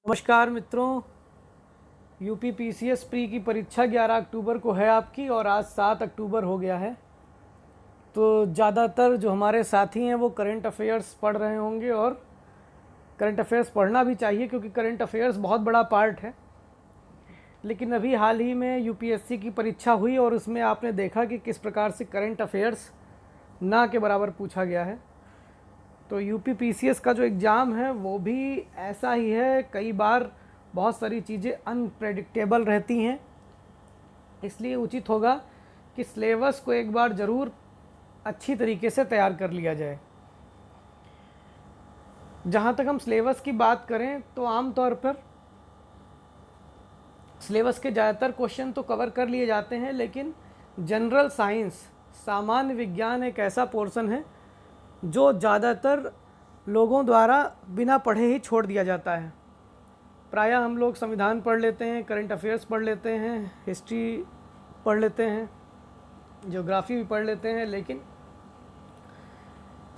नमस्कार मित्रों, UP PCS pre की परीक्षा 11 अक्टूबर को है आपकी और आज 7 अक्टूबर हो गया है। तो ज़्यादातर जो हमारे साथी हैं वो करंट अफेयर्स पढ़ रहे होंगे और करंट अफेयर्स पढ़ना भी चाहिए क्योंकि करंट अफेयर्स बहुत बड़ा पार्ट है। लेकिन अभी हाल ही में यूपीएससी की परीक्षा हुई और उसमें आपने देखा कि किस प्रकार से करंट अफेयर्स ना के बराबर पूछा गया है। तो यूपी पीसीएस का जो एग्ज़ाम है वो भी ऐसा ही है। कई बार बहुत सारी चीज़ें अनप्रेडिक्टेबल रहती हैं, इसलिए उचित होगा कि सिलेबस को एक बार ज़रूर अच्छी तरीके से तैयार कर लिया जाए। जहाँ तक हम सिलेबस की बात करें तो आमतौर पर सिलेबस के ज़्यादातर क्वेश्चन तो कवर कर लिए जाते हैं, लेकिन जनरल साइंस, सामान्य विज्ञान एक ऐसा पोर्शन है जो ज़्यादातर लोगों द्वारा बिना पढ़े ही छोड़ दिया जाता है। प्रायः हम लोग संविधान पढ़ लेते हैं, करंट अफेयर्स पढ़ लेते हैं, हिस्ट्री पढ़ लेते हैं, ज्योग्राफी भी पढ़ लेते हैं, लेकिन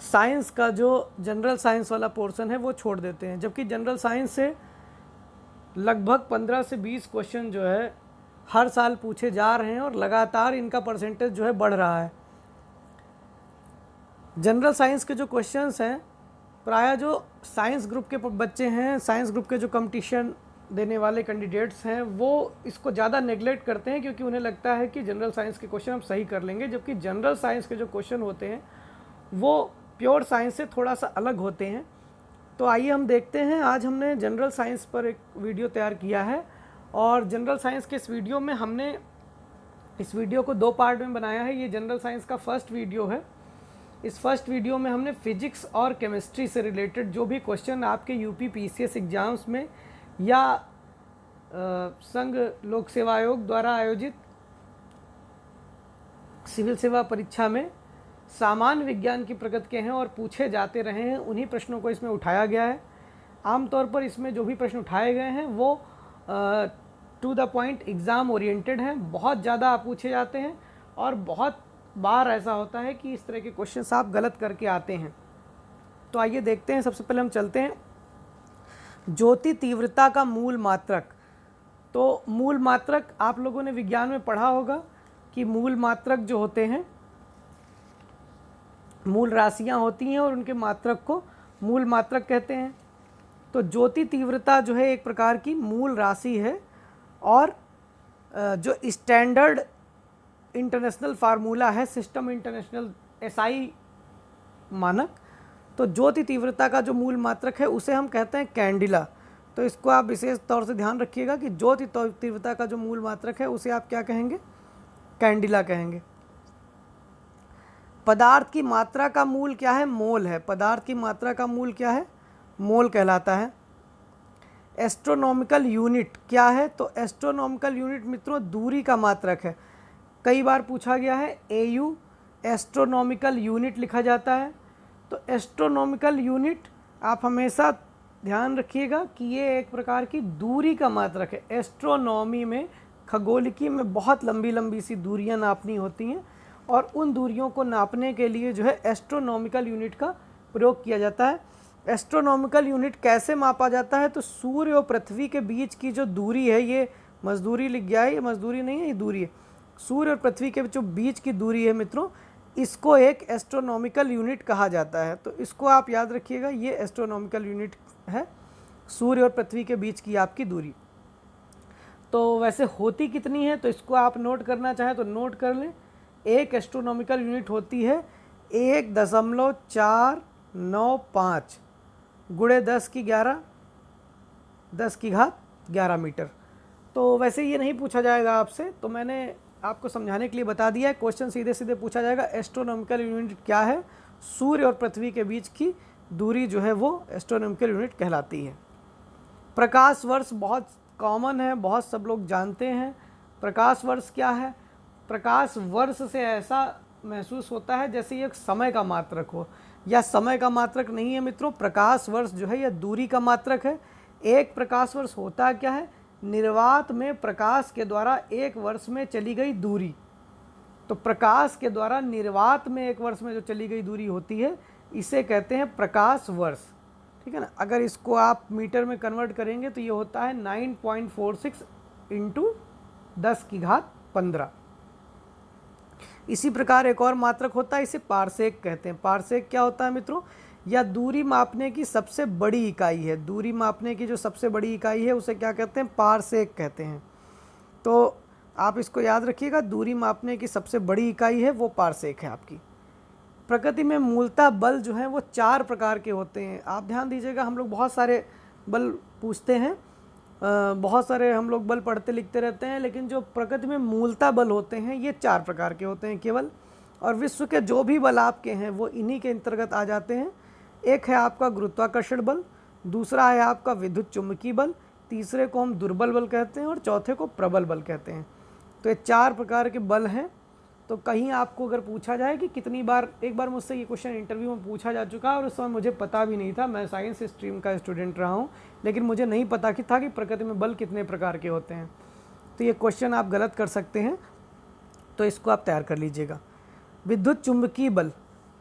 साइंस का जो जनरल साइंस वाला पोर्शन है वो छोड़ देते हैं। जबकि जनरल साइंस से लगभग 15 से 20 क्वेश्चन जो है हर साल पूछे जा रहे हैं और लगातार इनका परसेंटेज जो है बढ़ रहा है। जनरल साइंस के जो क्वेश्चंस हैं, प्रायः जो साइंस ग्रुप के बच्चे हैं, साइंस ग्रुप के जो कंपटीशन देने वाले कैंडिडेट्स हैं, वो इसको ज़्यादा नेगलेक्ट करते हैं क्योंकि उन्हें लगता है कि जनरल साइंस के क्वेश्चन हम सही कर लेंगे। जबकि जनरल साइंस के जो क्वेश्चन होते हैं वो प्योर साइंस से थोड़ा सा अलग होते हैं। तो आइए हम देखते हैं। आज हमने जनरल साइंस पर एक वीडियो तैयार किया है और जनरल साइंस के इस वीडियो में हमने इस वीडियो को 2 पार्ट में बनाया है। ये जनरल साइंस का फर्स्ट वीडियो है। इस फर्स्ट वीडियो में हमने फिजिक्स और केमिस्ट्री से रिलेटेड जो भी क्वेश्चन आपके यूपी पीसीएस एग्जाम्स में या संघ लोक सेवा आयोग द्वारा आयोजित सिविल सेवा परीक्षा में सामान्य विज्ञान की प्रकृति के हैं और पूछे जाते रहे हैं, उन्हीं प्रश्नों को इसमें उठाया गया है। आमतौर पर इसमें जो भी प्रश्न उठाए गए हैं वो to the point exam oriented हैं, बहुत ज़्यादा पूछे जाते हैं और बहुत बार ऐसा होता है कि इस तरह के क्वेश्चंस आप गलत करके आते हैं। तो आइए देखते हैं। सबसे पहले हम चलते हैं ज्योति तीव्रता का मूल मात्रक। तो मूल मात्रक आप लोगों ने विज्ञान में पढ़ा होगा कि मूल मात्रक जो होते हैं, मूल राशियां होती हैं और उनके मात्रक को मूल मात्रक कहते हैं। तो ज्योति तीव्रता जो है एक प्रकार की मूल राशि है और जो स्टैंडर्ड इंटरनेशनल फार्मूला है, सिस्टम इंटरनेशनल एसआई मानक, तो ज्योति तीव्रता का जो मूल मात्रक है उसे हम कहते हैं कैंडिला। तो इसको आप विशेष तौर से ध्यान रखिएगा कि ज्योति तीव्रता का जो मूल मात्रक है उसे आप क्या कहेंगे? कैंडिला कहेंगे। पदार्थ की मात्रा का मूल क्या है? मोल है। पदार्थ की मात्रा का मूल क्या है? मोल कहलाता है। एस्ट्रोनॉमिकल यूनिट क्या है? तो एस्ट्रोनॉमिकल यूनिट मित्रों दूरी का मात्रक है। कई बार पूछा गया है एयू, एस्ट्रोनॉमिकल यूनिट लिखा जाता है। तो एस्ट्रोनॉमिकल यूनिट आप हमेशा ध्यान रखिएगा कि ये एक प्रकार की दूरी का मात्रक है। एस्ट्रोनॉमी में, खगोलिकी में बहुत लंबी लंबी सी दूरियां नापनी होती हैं और उन दूरियों को नापने के लिए जो है एस्ट्रोनॉमिकल यूनिट का प्रयोग किया जाता है। एस्ट्रोनॉमिकल यूनिट कैसे मापा जाता है? तो सूर्य और पृथ्वी के बीच की जो दूरी है, ये मजदूरी लिख गया है, ये मजदूरी नहीं है, ये दूरी है। सूर्य और पृथ्वी के जो बीच की दूरी है मित्रों, इसको एक एस्ट्रोनॉमिकल यूनिट कहा जाता है। तो इसको आप याद रखिएगा, ये एस्ट्रोनॉमिकल यूनिट है, सूर्य और पृथ्वी के बीच की आपकी दूरी। तो वैसे होती कितनी है? तो इसको आप नोट करना चाहें तो नोट कर लें। एक एस्ट्रोनॉमिकल यूनिट होती है 1.495 गुणे 10 की घात 11 मीटर। तो वैसे ये नहीं पूछा जाएगा आपसे, तो मैंने आपको समझाने के लिए बता दिया है। क्वेश्चन सीधे सीधे पूछा जाएगा एस्ट्रोनॉमिकल यूनिट क्या है? सूर्य और पृथ्वी के बीच की दूरी जो है वो एस्ट्रोनॉमिकल यूनिट कहलाती है। प्रकाश वर्ष बहुत कॉमन है, बहुत सब लोग जानते हैं। प्रकाश वर्ष क्या है? प्रकाश वर्ष से ऐसा महसूस होता है जैसे ये समय का मात्रक हो, या समय का मात्रक नहीं है मित्रों। प्रकाश वर्ष जो है यह दूरी का मात्रक है। एक प्रकाश वर्ष होता क्या है? निर्वात में प्रकाश के द्वारा एक वर्ष में चली गई दूरी। तो प्रकाश के द्वारा निर्वात में एक वर्ष में जो चली गई दूरी होती है, इसे कहते हैं प्रकाश वर्ष। ठीक है ना। अगर इसको आप मीटर में कन्वर्ट करेंगे तो ये होता है 9.46 इंटू 10⁻15। इसी प्रकार एक और मात्रक होता है, इसे पारसेक कहते हैं। पारसेक क्या होता है मित्रों, या दूरी मापने की सबसे बड़ी इकाई है। दूरी मापने की जो सबसे बड़ी इकाई है उसे क्या कहते हैं, पारसेक कहते हैं। तो आप इसको याद रखिएगा, दूरी मापने की सबसे बड़ी इकाई है वो पारसेक है आपकी। प्रकृति में मूलतः बल जो है वो 4 प्रकार के होते हैं। आप ध्यान दीजिएगा, हम लोग बहुत सारे बल पूछते हैं, बहुत सारे हम लोग बल पढ़ते लिखते रहते हैं, लेकिन जो प्रकृति में मूलतः बल होते हैं ये 4 प्रकार के होते हैं केवल। और विश्व के जो भी बल आपके हैं वो इन्हीं के अंतर्गत आ जाते हैं। एक है आपका गुरुत्वाकर्षण बल, दूसरा है आपका विद्युत चुंबकीय बल, तीसरे को हम दुर्बल बल कहते हैं और चौथे को प्रबल बल कहते हैं। तो ये 4 प्रकार के बल हैं। तो कहीं आपको अगर पूछा जाए कि कितनी बार, एक बार मुझसे ये क्वेश्चन इंटरव्यू में पूछा जा चुका है और उस समय मुझे पता भी नहीं था, मैं साइंस स्ट्रीम का स्टूडेंट रहा हूँ, लेकिन मुझे नहीं पता कि था कि प्रकृति में बल कितने प्रकार के होते हैं। तो ये क्वेश्चन आप गलत कर सकते हैं, तो इसको आप तैयार कर लीजिएगा। विद्युत चुंबकीय बल,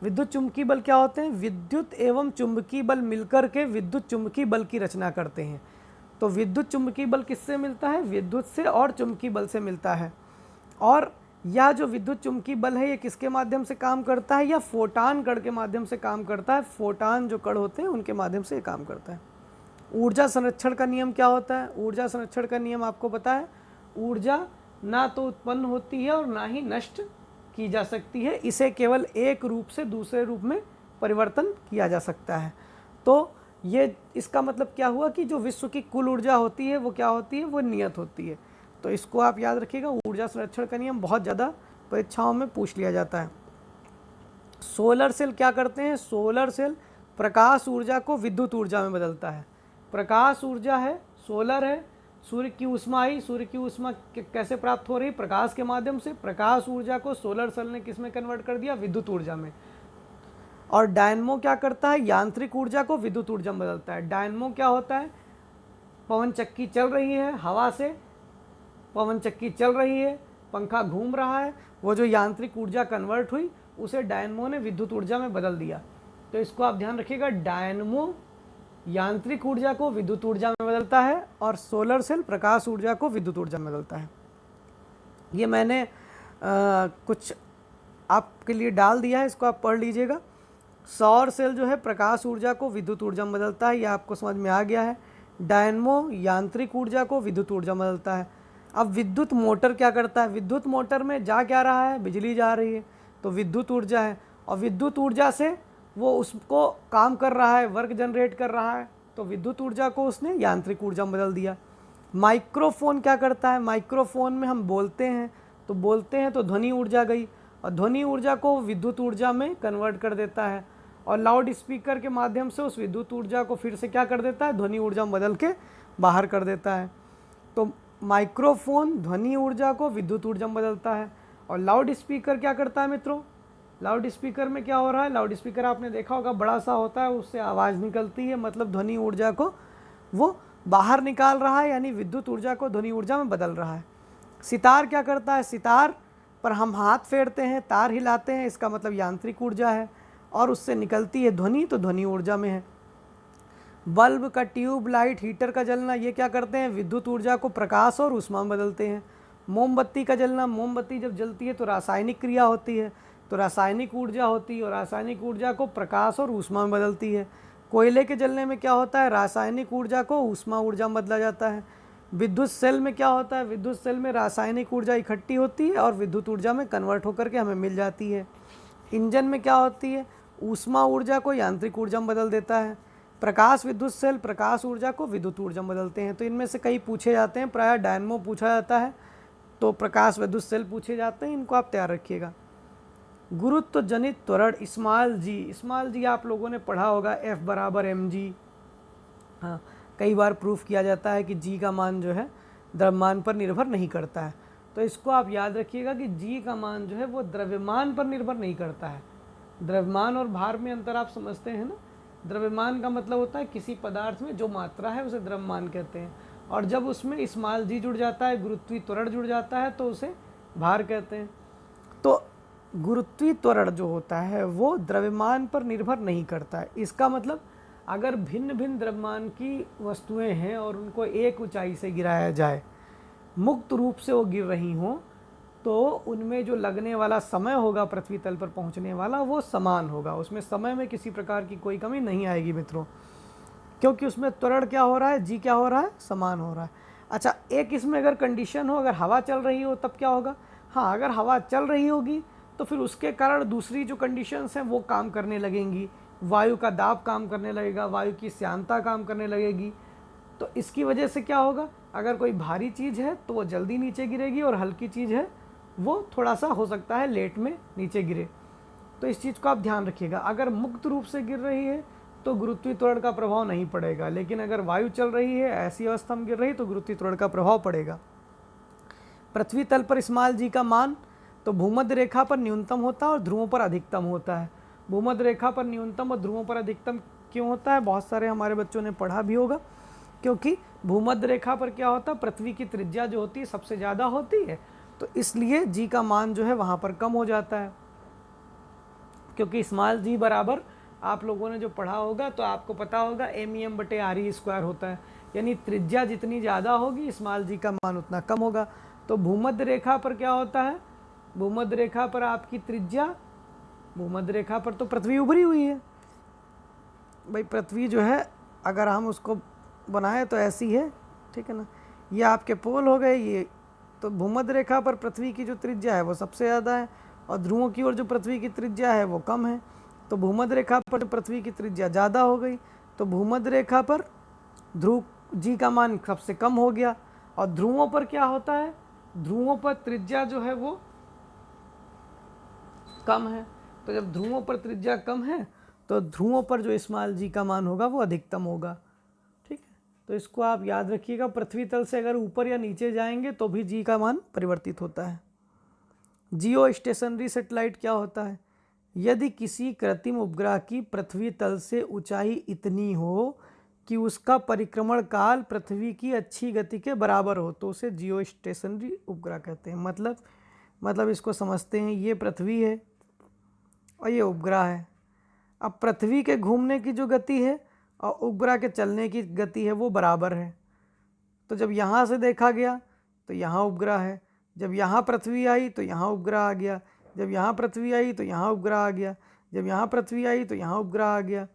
विद्युत चुंबकीय बल क्या होते हैं, विद्युत एवं चुंबकीय बल मिलकर के विद्युत चुंबकीय बल की रचना करते हैं। तो विद्युत चुंबकीय बल किससे मिलता है, विद्युत से और चुंबकीय बल से मिलता है। और यह जो विद्युत चुंबकीय बल है ये किसके माध्यम से काम करता है, या फोटान कण के माध्यम से काम करता है। फोटान जो कण होते हैं उनके माध्यम से ये काम करता है। ऊर्जा संरक्षण का नियम क्या होता है, ऊर्जा संरक्षण का नियम आपको पता है, ऊर्जा ना तो उत्पन्न होती है और ना ही नष्ट की जा सकती है, इसे केवल एक रूप से दूसरे रूप में परिवर्तन किया जा सकता है। तो ये इसका मतलब क्या हुआ कि जो विश्व की कुल ऊर्जा होती है वो क्या होती है, वो नियत होती है। तो इसको आप याद रखिएगा, ऊर्जा संरक्षण का नियम बहुत ज़्यादा परीक्षाओं में पूछ लिया जाता है। सोलर सेल क्या करते हैं, सोलर सेल प्रकाश ऊर्जा को विद्युत ऊर्जा में बदलता है। प्रकाश ऊर्जा है, सोलर है, सूर्य की ऊष्मा आई, सूर्य की ऊष्मा कैसे प्राप्त हो रही, प्रकाश के माध्यम से। प्रकाश ऊर्जा को सोलर सेल ने किस में कन्वर्ट कर दिया, विद्युत ऊर्जा में। और डायनमो क्या करता है, यांत्रिक ऊर्जा को विद्युत ऊर्जा में बदलता है। डायनमो क्या होता है, पवन चक्की चल रही है, हवा से पवन चक्की चल रही है, पंखा घूम रहा है, वो जो यांत्रिक ऊर्जा कन्वर्ट हुई उसे डायनमो ने विद्युत ऊर्जा में बदल दिया। तो इसको आप ध्यान रखिएगा, डायनमो यांत्रिक ऊर्जा को विद्युत ऊर्जा में बदलता है और सोलर सेल प्रकाश ऊर्जा को विद्युत ऊर्जा में बदलता है। ये मैंने कुछ आपके लिए डाल दिया है, इसको आप पढ़ लीजिएगा। सौर सेल जो है प्रकाश ऊर्जा को विद्युत ऊर्जा में बदलता है, ये आपको समझ में आ गया है। डायनमो यांत्रिक ऊर्जा को विद्युत ऊर्जा में बदलता है। अब विद्युत मोटर क्या करता है, विद्युत मोटर में जा क्या रहा है, बिजली जा रही है, तो विद्युत ऊर्जा है। और विद्युत ऊर्जा से वो उसको काम कर रहा है, वर्क जनरेट कर रहा है, तो विद्युत ऊर्जा को उसने यांत्रिक ऊर्जा में बदल दिया। माइक्रोफोन क्या करता है, माइक्रोफोन में हम बोलते हैं तो ध्वनि ऊर्जा गई और ध्वनि ऊर्जा को विद्युत ऊर्जा में कन्वर्ट कर देता है और लाउड स्पीकर के माध्यम से उस विद्युत ऊर्जा को फिर से क्या कर देता है, ध्वनि ऊर्जा में बदल के बाहर कर देता है। तो माइक्रोफोन ध्वनि ऊर्जा को विद्युत ऊर्जा में बदलता है। और लाउड स्पीकर क्या करता है मित्रों, लाउड स्पीकर में क्या हो रहा है, लाउड स्पीकर आपने देखा होगा बड़ा सा होता है, उससे आवाज़ निकलती है, मतलब ध्वनि ऊर्जा को वो बाहर निकाल रहा है, यानी विद्युत ऊर्जा को ध्वनि ऊर्जा में बदल रहा है। सितार क्या करता है, सितार पर हम हाथ फेरते हैं, तार हिलाते हैं, इसका मतलब यांत्रिक ऊर्जा है और उससे निकलती है ध्वनि, तो ध्वनि ऊर्जा में है। बल्ब का ट्यूब लाइट हीटर का जलना, ये क्या करते हैं, विद्युत ऊर्जा को प्रकाश और ऊष्मा में बदलते हैं। मोमबत्ती का जलना, मोमबत्ती जब जलती है तो रासायनिक क्रिया होती है, तो रासायनिक ऊर्जा होती है और रासायनिक ऊर्जा को प्रकाश और ऊष्मा में बदलती है। कोयले के जलने में क्या होता है, रासायनिक ऊर्जा को ऊष्मा ऊर्जा में बदला जाता है। विद्युत सेल में क्या होता है, विद्युत सेल में रासायनिक ऊर्जा इकट्ठी होती है और विद्युत ऊर्जा में कन्वर्ट होकर के हमें मिल जाती है। इंजन में क्या होती है, ऊष्मा ऊर्जा को यांत्रिक ऊर्जा में बदल देता है। प्रकाश विद्युत सेल प्रकाश ऊर्जा को विद्युत ऊर्जा में बदलते हैं। तो इनमें से कई पूछे जाते हैं, प्रायः डायनमो पूछा जाता है, तो प्रकाश विद्युत सेल पूछे जाते हैं, इनको आप तैयार रखिएगा। गुरुत्व जनित त्वरण स्मॉल जी आप लोगों ने पढ़ा होगा, F = mg। हाँ, कई बार प्रूफ किया जाता है कि g का मान जो है द्रव्यमान पर निर्भर नहीं करता है, तो इसको आप याद रखिएगा कि g का मान जो है वो द्रव्यमान पर निर्भर नहीं करता है। द्रव्यमान और भार में अंतर आप समझते हैं ना, द्रव्यमान का मतलब होता है किसी पदार्थ में जो मात्रा है उसे द्रव्यमान कहते हैं, और जब उसमें स्मॉल g जुड़ जाता है, गुरुत्वीय त्वरण जुड़ जाता है, तो उसे भार कहते हैं। तो गुरुत्वीय त्वरण जो होता है वो द्रव्यमान पर निर्भर नहीं करता है। इसका मतलब अगर भिन्न भिन्न द्रव्यमान की वस्तुएं हैं और उनको एक ऊंचाई से गिराया जाए, मुक्त रूप से वो गिर रही हों, तो उनमें जो लगने वाला समय होगा पृथ्वी तल पर पहुंचने वाला, वो समान होगा। उसमें समय में किसी प्रकार की कोई कमी नहीं आएगी मित्रों, क्योंकि उसमें त्वरण क्या हो रहा है, जी क्या हो रहा है, समान हो रहा है। अच्छा, एक इसमें अगर कंडीशन हो, अगर हवा चल रही हो तब क्या होगा? हाँ, अगर हवा चल रही होगी तो फिर उसके कारण दूसरी जो कंडीशंस हैं वो काम करने लगेंगी। वायु का दाब काम करने लगेगा, वायु की श्यानता काम करने लगेगी। तो इसकी वजह से क्या होगा, अगर कोई भारी चीज़ है तो वो जल्दी नीचे गिरेगी, और हल्की चीज़ है वो थोड़ा सा हो सकता है लेट में नीचे गिरे। तो इस चीज़ को आप ध्यान रखिएगा। अगर मुक्त रूप से गिर रही है तो गुरुत्वीय त्वरण का प्रभाव नहीं पड़ेगा, लेकिन अगर वायु चल रही है, ऐसी अवस्था में गिर रही, तो गुरुत्वीय त्वरण का प्रभाव पड़ेगा। पृथ्वी तल पर स्मॉल जी का मान तो भूमध्य रेखा पर न्यूनतम होता है और ध्रुवों पर अधिकतम होता है। भूमध्य रेखा पर न्यूनतम और ध्रुवों पर अधिकतम क्यों होता है? बहुत सारे हमारे बच्चों ने पढ़ा भी होगा। क्योंकि भूमध्य रेखा पर क्या होता है, पृथ्वी की त्रिज्या जो होती है सबसे ज़्यादा होती है, तो इसलिए जी का मान जो है वहाँ पर कम हो जाता है। क्योंकि स्मॉल जी बराबर, आप लोगों ने जो पढ़ा होगा तो आपको पता होगा, MEM/RE² होता है। यानी त्रिज्या जितनी ज़्यादा होगी स्मॉल जी का मान उतना कम होगा। तो भूमध्य रेखा पर क्या होता है, भूमध्य रेखा पर आपकी त्रिज्या, भूमध्य रेखा पर तो पृथ्वी उभरी हुई है भाई। पृथ्वी जो है अगर हम उसको बनाए तो ऐसी है, ठीक है ना। ये आपके पोल हो गए ये। तो भूमध्य रेखा पर पृथ्वी की जो त्रिज्या है वो सबसे ज़्यादा है, और ध्रुवों की ओर जो पृथ्वी की त्रिज्या है वो कम है। तो भूमध्य रेखा पर पृथ्वी की त्रिज्या ज़्यादा हो गई, तो भूमध्य रेखा पर ध्रुव जी का मान सबसे कम हो गया। और ध्रुवों पर क्या होता है, ध्रुवों पर त्रिज्या जो है वो कम है। तो जब ध्रुवों पर त्रिज्या कम है तो ध्रुवों पर जो स्मॉल जी का मान होगा वो अधिकतम होगा, ठीक है। तो इसको आप याद रखिएगा। पृथ्वी तल से अगर ऊपर या नीचे जाएंगे तो भी जी का मान परिवर्तित होता है। जियो स्टेशनरी सैटेलाइट क्या होता है? यदि किसी कृत्रिम उपग्रह की पृथ्वी तल से ऊंचाई इतनी हो कि उसका परिक्रमण काल पृथ्वी की अच्छी गति के बराबर हो, तो उसे जियो स्टेशनरी उपग्रह कहते हैं। मतलब इसको समझते हैं, ये पृथ्वी है और ये उपग्रह है। अब पृथ्वी के घूमने की जो गति है और उपग्रह के चलने की गति है वो बराबर है। तो जब यहाँ से देखा गया तो यहाँ उपग्रह है, जब यहाँ पृथ्वी आई तो यहाँ उपग्रह आ गया, जब यहाँ पृथ्वी आई तो यहाँ उपग्रह आ गया, जब यहाँ पृथ्वी आई तो यहाँ उपग्रह आ गया।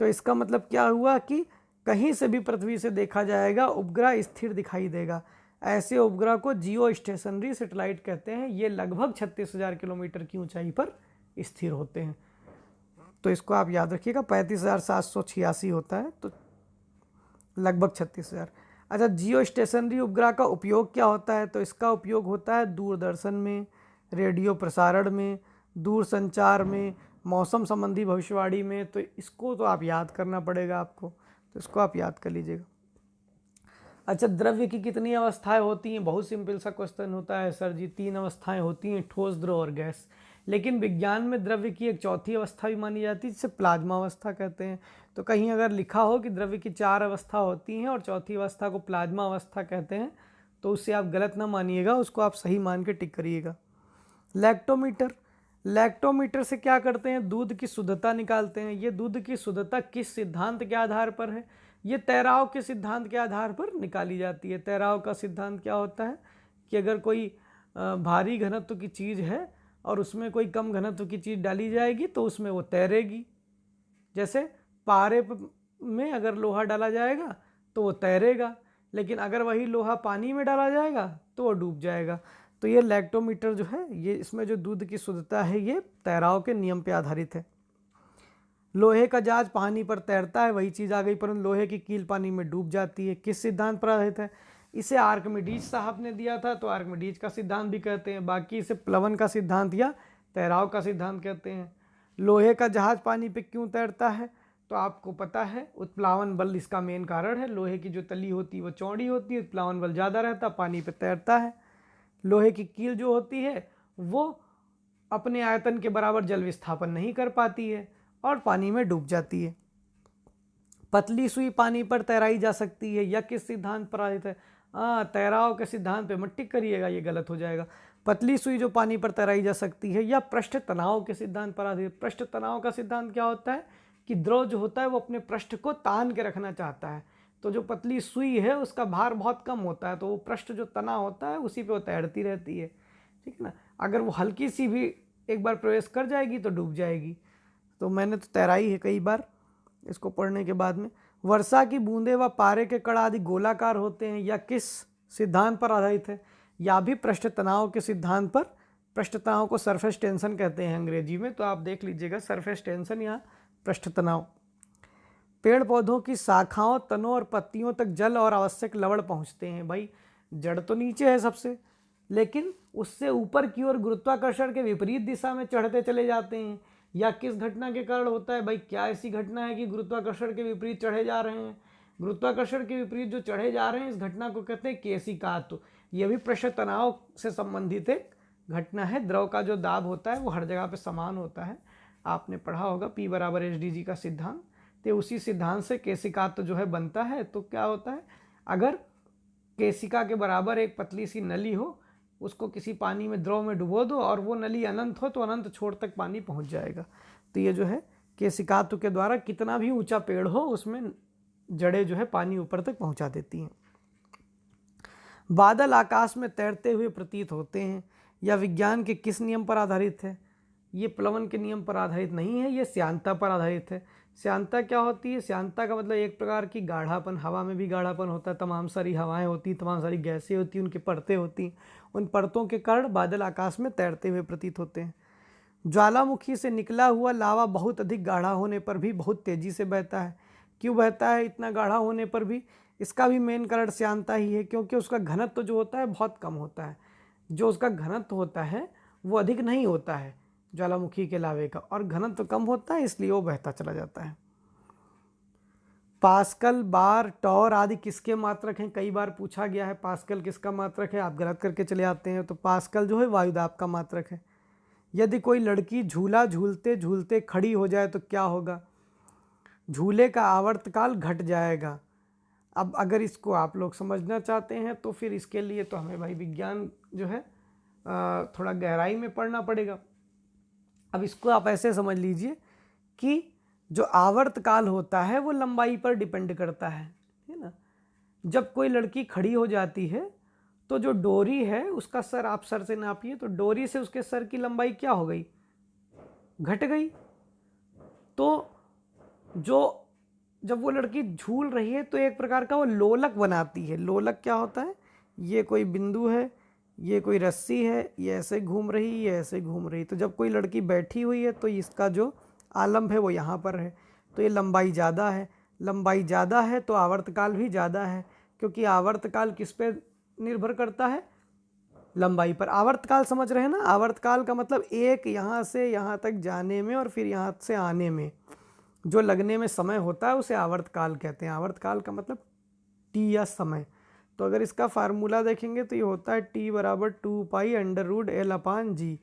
तो इसका मतलब क्या हुआ कि कहीं से भी पृथ्वी से देखा जाएगा उपग्रह स्थिर दिखाई देगा। ऐसे उपग्रह को जियो स्टेशनरी सैटेलाइट कहते हैं। ये लगभग 36,000 किलोमीटर की ऊंचाई पर स्थिर होते हैं। तो इसको आप याद रखिएगा, 35,786 होता है, तो लगभग 36,000। अच्छा, जियो स्टेशनरी उपग्रह का उपयोग क्या होता है? तो इसका उपयोग होता है दूरदर्शन में, रेडियो प्रसारण में, दूर संचार में, मौसम संबंधी भविष्यवाणी में। तो इसको तो आप याद करना पड़ेगा आपको, तो इसको आप याद कर लीजिएगा। अच्छा, द्रव्य की कितनी अवस्थाएं होती हैं? बहुत सिंपल सा क्वेश्चन होता है सर जी। 3 अवस्थाएं होती हैं, ठोस, द्रव और गैस। लेकिन विज्ञान में द्रव्य की एक चौथी अवस्था भी मानी जाती है, जिसे प्लाज्मा अवस्था कहते हैं। तो कहीं अगर लिखा हो कि द्रव्य की 4 अवस्था होती हैं और चौथी अवस्था को प्लाज्मा अवस्था कहते हैं, तो उससे आप गलत ना मानिएगा, उसको आप सही मान के टिक करिएगा। लैक्टोमीटर, लैक्टोमीटर से क्या करते हैं? दूध की शुद्धता निकालते हैं। ये दूध की शुद्धता किस सिद्धांत के आधार पर है? ये तैराव के सिद्धांत के आधार पर निकाली जाती है। तैराव का सिद्धांत क्या होता है कि अगर कोई भारी घनत्व की चीज़ है और उसमें कोई कम घनत्व की चीज़ डाली जाएगी तो उसमें वो तैरेगी। जैसे पारे में अगर लोहा डाला जाएगा तो वो तैरेगा, लेकिन अगर वही लोहा पानी में डाला जाएगा तो वो डूब जाएगा। तो ये लैक्टोमीटर जो है, ये इसमें जो दूध की शुद्धता है ये तैराव के नियम पे आधारित है। लोहे का जहाज पानी पर तैरता है, वही चीज़ आ गई, परंतु लोहे की कील पानी में डूब जाती है। किस सिद्धांत पर आधारित है? इसे आर्किमिडीज साहब ने दिया था, तो आर्किमिडीज का सिद्धांत भी कहते हैं। बाकी इसे प्लवन का सिद्धांत या तैराव का सिद्धांत कहते हैं। लोहे का जहाज पानी पे क्यों तैरता है? तो आपको पता है, उत्प्लावन बल इसका मेन कारण है। लोहे की जो तली होती है वो चौड़ी होती है, उत्प्लावन बल ज़्यादा रहता, पानी पे तैरता है। लोहे की कील जो होती है वो अपने आयतन के बराबर जल विस्थापन नहीं कर पाती है और पानी में डूब जाती है। पतली सुई पानी पर तैराई जा सकती है, या किस सिद्धांत पर आधारित है? तैराव के सिद्धांत पे मत टिक करिएगा, ये गलत हो जाएगा। पतली सुई जो पानी पर तैराई जा सकती है, या पृष्ठ तनाव के सिद्धांत पर आधारित। पृष्ठ तनाव का सिद्धांत क्या होता है कि द्रव जो होता है वो अपने पृष्ठ को तान के रखना चाहता है, तो जो पतली सुई है उसका भार बहुत कम होता है, तो वो पृष्ठ जो तना होता है उसी पे वो तैरती रहती है, ठीक है ना। अगर वो हल्की सी भी एक बार प्रवेश कर जाएगी तो डूब जाएगी। तो मैंने तो तैराई है कई बार इसको पढ़ने के बाद में। वर्षा की बूंदें व पारे के कण आदि गोलाकार होते हैं, या किस सिद्धांत पर आधारित है? या भी पृष्ठ तनाव के सिद्धांत पर। पृष्ठ तनाव को सरफेस टेंशन कहते हैं अंग्रेजी में, तो आप देख लीजिएगा सरफेस टेंशन या पृष्ठ तनाव। पेड़ पौधों की शाखाओं, तनों और पत्तियों तक जल और आवश्यक लवण पहुंचते हैं। भाई जड़ तो नीचे है सबसे, लेकिन उससे ऊपर की ओर गुरुत्वाकर्षण के विपरीत दिशा में चढ़ते चले जाते हैं। या किस घटना के कारण होता है? भाई क्या ऐसी घटना है कि गुरुत्वाकर्षण के विपरीत चढ़े जा रहे हैं? गुरुत्वाकर्षण के विपरीत जो चढ़े जा रहे हैं इस घटना को कहते हैं केशिकात्व। यह भी पृष्ठ तनाव से संबंधित एक घटना है। द्रव का जो दाब होता है वो हर जगह पे समान होता है, आपने पढ़ा होगा P बराबर HdG का सिद्धांत। तो उसी सिद्धांत से केशिकात्व जो है बनता है। तो क्या होता है, अगर केशिका के बराबर एक पतली सी नली हो, उसको किसी पानी में द्रव में डुबो दो और वो नली अनंत हो तो अनंत छोर तक पानी पहुंच जाएगा। तो ये जो है केशिकात्व के द्वारा कितना भी ऊंचा पेड़ हो उसमें जड़ें जो है पानी ऊपर तक पहुंचा देती हैं। बादल आकाश में तैरते हुए प्रतीत होते हैं, या विज्ञान के किस नियम पर आधारित है? ये प्लवन के नियम पर आधारित नहीं है, ये श्यानता पर आधारित है। श्यानता क्या होती है? श्यानता का मतलब एक प्रकार की गाढ़ापन, हवा में भी गाढ़ापन होता है, तमाम सारी हवाएं होती, तमाम सारी गैसें होती, उनकी परतें होती, उन परतों के कारण बादल आकाश में तैरते हुए प्रतीत होते हैं। ज्वालामुखी से निकला हुआ लावा बहुत अधिक गाढ़ा होने पर भी बहुत तेजी से बहता है। क्यों बहता है इतना गाढ़ा होने पर भी? इसका भी मेन कारण श्यानता ही है, क्योंकि उसका घनत्व जो होता है बहुत कम होता है। जो उसका घनत्व होता है वो अधिक नहीं होता है ज्वालामुखी के लावे का, और घनत्व कम होता है इसलिए वो बहता चला जाता है। पास्कल, बार, टॉर आदि किसके मात्रक हैं? कई बार पूछा गया है पास्कल किसका मात्रक है, आप गलत करके चले आते हैं। तो पास्कल जो है वायुदाब का मात्रक है। यदि कोई लड़की झूला झूलते झूलते खड़ी हो जाए तो क्या होगा? झूले का आवर्तकाल घट जाएगा। अब अगर इसको आप लोग समझना चाहते हैं तो फिर इसके लिए तो हमें भाई विज्ञान जो है थोड़ा गहराई में पढ़ना पड़ेगा। अब इसको आप ऐसे समझ लीजिए कि जो आवर्तकाल होता है वो लंबाई पर डिपेंड करता है ना। जब कोई लड़की खड़ी हो जाती है तो जो डोरी है उसका सर, आप सर से नापिए तो डोरी से उसके सर की लंबाई क्या हो गई? घट गई। तो जो जब वो लड़की झूल रही है तो एक प्रकार का वो लोलक बनाती है। लोलक क्या होता है? ये कोई बिंदु है, ये कोई रस्सी है, ये ऐसे घूम रही, ये ऐसे घूम रही। तो जब कोई लड़की बैठी हुई है तो इसका जो आलम्ब है वो यहाँ पर है, तो ये लंबाई ज़्यादा है। लंबाई ज़्यादा है तो आवर्तकाल भी ज़्यादा है, क्योंकि आवर्तकाल किस पे निर्भर करता है? लंबाई पर। आवर्तकाल समझ रहे हैं ना? आवर्तकाल का मतलब एक यहाँ से यहाँ तक जाने में और फिर यहाँ से आने में जो लगने में समय होता है उसे आवर्तकाल कहते हैं। आवर्तकाल का मतलब टी या समय। तो अगर इसका फार्मूला देखेंगे तो ये होता है T बराबर 2π√L/G।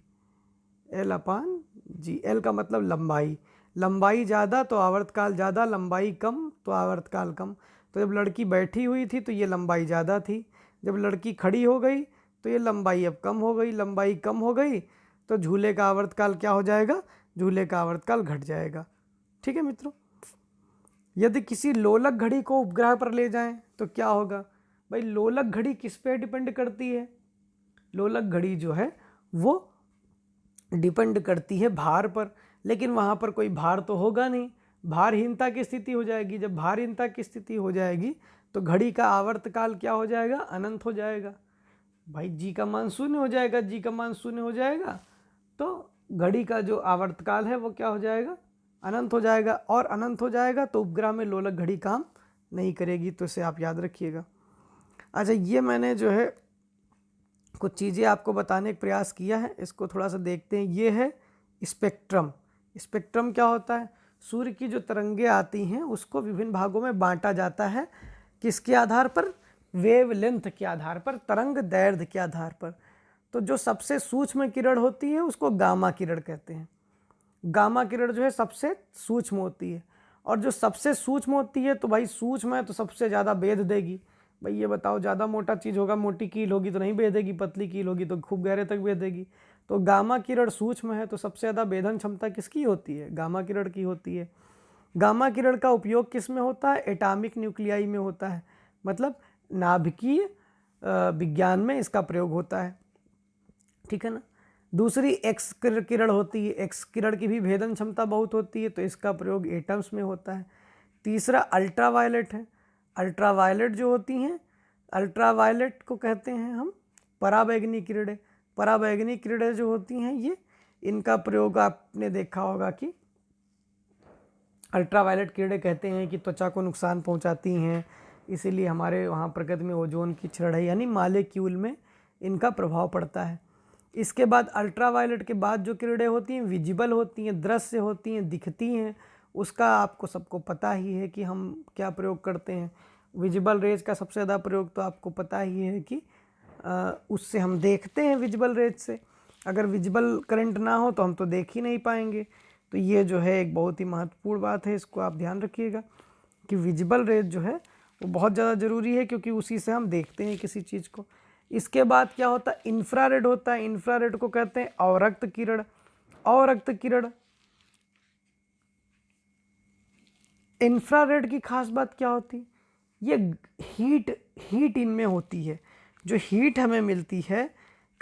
L/G, L का मतलब लंबाई। लंबाई ज़्यादा तो आवर्तकाल ज़्यादा, लंबाई कम तो आवर्तकाल कम। तो जब लड़की बैठी हुई थी तो ये लंबाई ज़्यादा थी, जब लड़की खड़ी हो गई तो ये लंबाई अब कम हो गई। लंबाई कम हो गई तो झूले का आवर्तकाल क्या हो जाएगा? झूले का आवर्तकाल घट जाएगा। ठीक है मित्रों। यदि किसी लोलक घड़ी को उपग्रह पर ले जाएं तो क्या होगा? भाई लोलक घड़ी किस पे डिपेंड करती है? लोलक घड़ी जो है वो डिपेंड करती है भार पर, लेकिन वहाँ पर कोई भार तो होगा नहीं, भारहीनता की स्थिति हो जाएगी। जब भारहीनता की स्थिति हो जाएगी तो घड़ी का आवर्तकाल क्या हो जाएगा? अनंत हो जाएगा। भाई जी का मान शून्य हो जाएगा, जी का मान शून्य हो जाएगा तो घड़ी का जो आवर्तकाल है वो क्या हो जाएगा? अनंत हो जाएगा। और अनंत हो जाएगा तो उपग्रह में लोलक घड़ी काम नहीं करेगी। तो इसे आप याद रखिएगा। अच्छा, ये मैंने जो है कुछ चीज़ें आपको बताने का प्रयास किया है, इसको थोड़ा सा देखते हैं। ये है स्पेक्ट्रम। स्पेक्ट्रम क्या होता है? सूर्य की जो तरंगें आती हैं उसको विभिन्न भागों में बांटा जाता है। किसके आधार पर? वेवलेंथ के आधार पर, तरंग दैर्ध्य के आधार पर। तो जो सबसे सूक्ष्म किरण होती है उसको गामा किरण कहते हैं। गामा किरण जो है सबसे सूक्ष्म होती है, और जो सबसे सूक्ष्म होती है तो भाई सूक्ष्म है तो सबसे ज़्यादा भेद देगी। भाई ये बताओ, ज़्यादा मोटा चीज़ होगा, मोटी कील होगी तो नहीं भेदेगी, पतली कील होगी तो खूब गहरे तक भेदेगी। तो गामा किरण सूक्ष्म है तो सबसे ज़्यादा भेदन क्षमता किसकी होती है? गामा किरण की होती है। गामा किरण का उपयोग किस में होता है? एटॉमिक न्यूक्लियाई में होता है, मतलब नाभिकीय विज्ञान में इसका प्रयोग होता है, ठीक है ना। दूसरी एक्स किरण होती है, एक्स किरण की भी भेदन क्षमता बहुत होती है, तो इसका प्रयोग एटम्स में होता है। तीसरा अल्ट्रावायलेट है। अल्ट्रावायलेट जो होती हैं, अल्ट्रावायलेट को कहते हैं हम पराबैंगनी किरणें। पराबैंगनी किरणें जो होती हैं ये, इनका प्रयोग आपने देखा होगा कि अल्ट्रावायलेट किरणें कहते हैं कि त्वचा को नुकसान पहुंचाती हैं, इसीलिए हमारे वहाँ प्रकृति में ओजोन की छड़ है, यानी मालिक्यूल में इनका प्रभाव पड़ता है। इसके बाद अल्ट्रावायलेट के बाद जो किरणें होती हैं विजिबल होती हैं, दृश्य होती हैं, दिखती हैं। उसका आपको सबको पता ही है कि हम क्या प्रयोग करते हैं। विजिबल रेज का सबसे ज़्यादा प्रयोग तो आपको पता ही है कि उससे हम देखते हैं विजिबल रेज से। अगर विजिबल करंट ना हो तो हम तो देख ही नहीं पाएंगे। तो ये जो है एक बहुत ही महत्वपूर्ण बात है, इसको आप ध्यान रखिएगा कि विजिबल रेज जो है वो बहुत ज़्यादा ज़रूरी है, क्योंकि उसी से हम देखते हैं किसी चीज़ को। इसके बाद क्या होता है? इंफ्रारेड होता है। इंफ्रारेड को कहते हैं अवरक्त किरण। अवरक्त किरण, इंफ्रारेड की खास बात क्या होती है? ये हीट इनमें होती है। जो हीट हमें मिलती है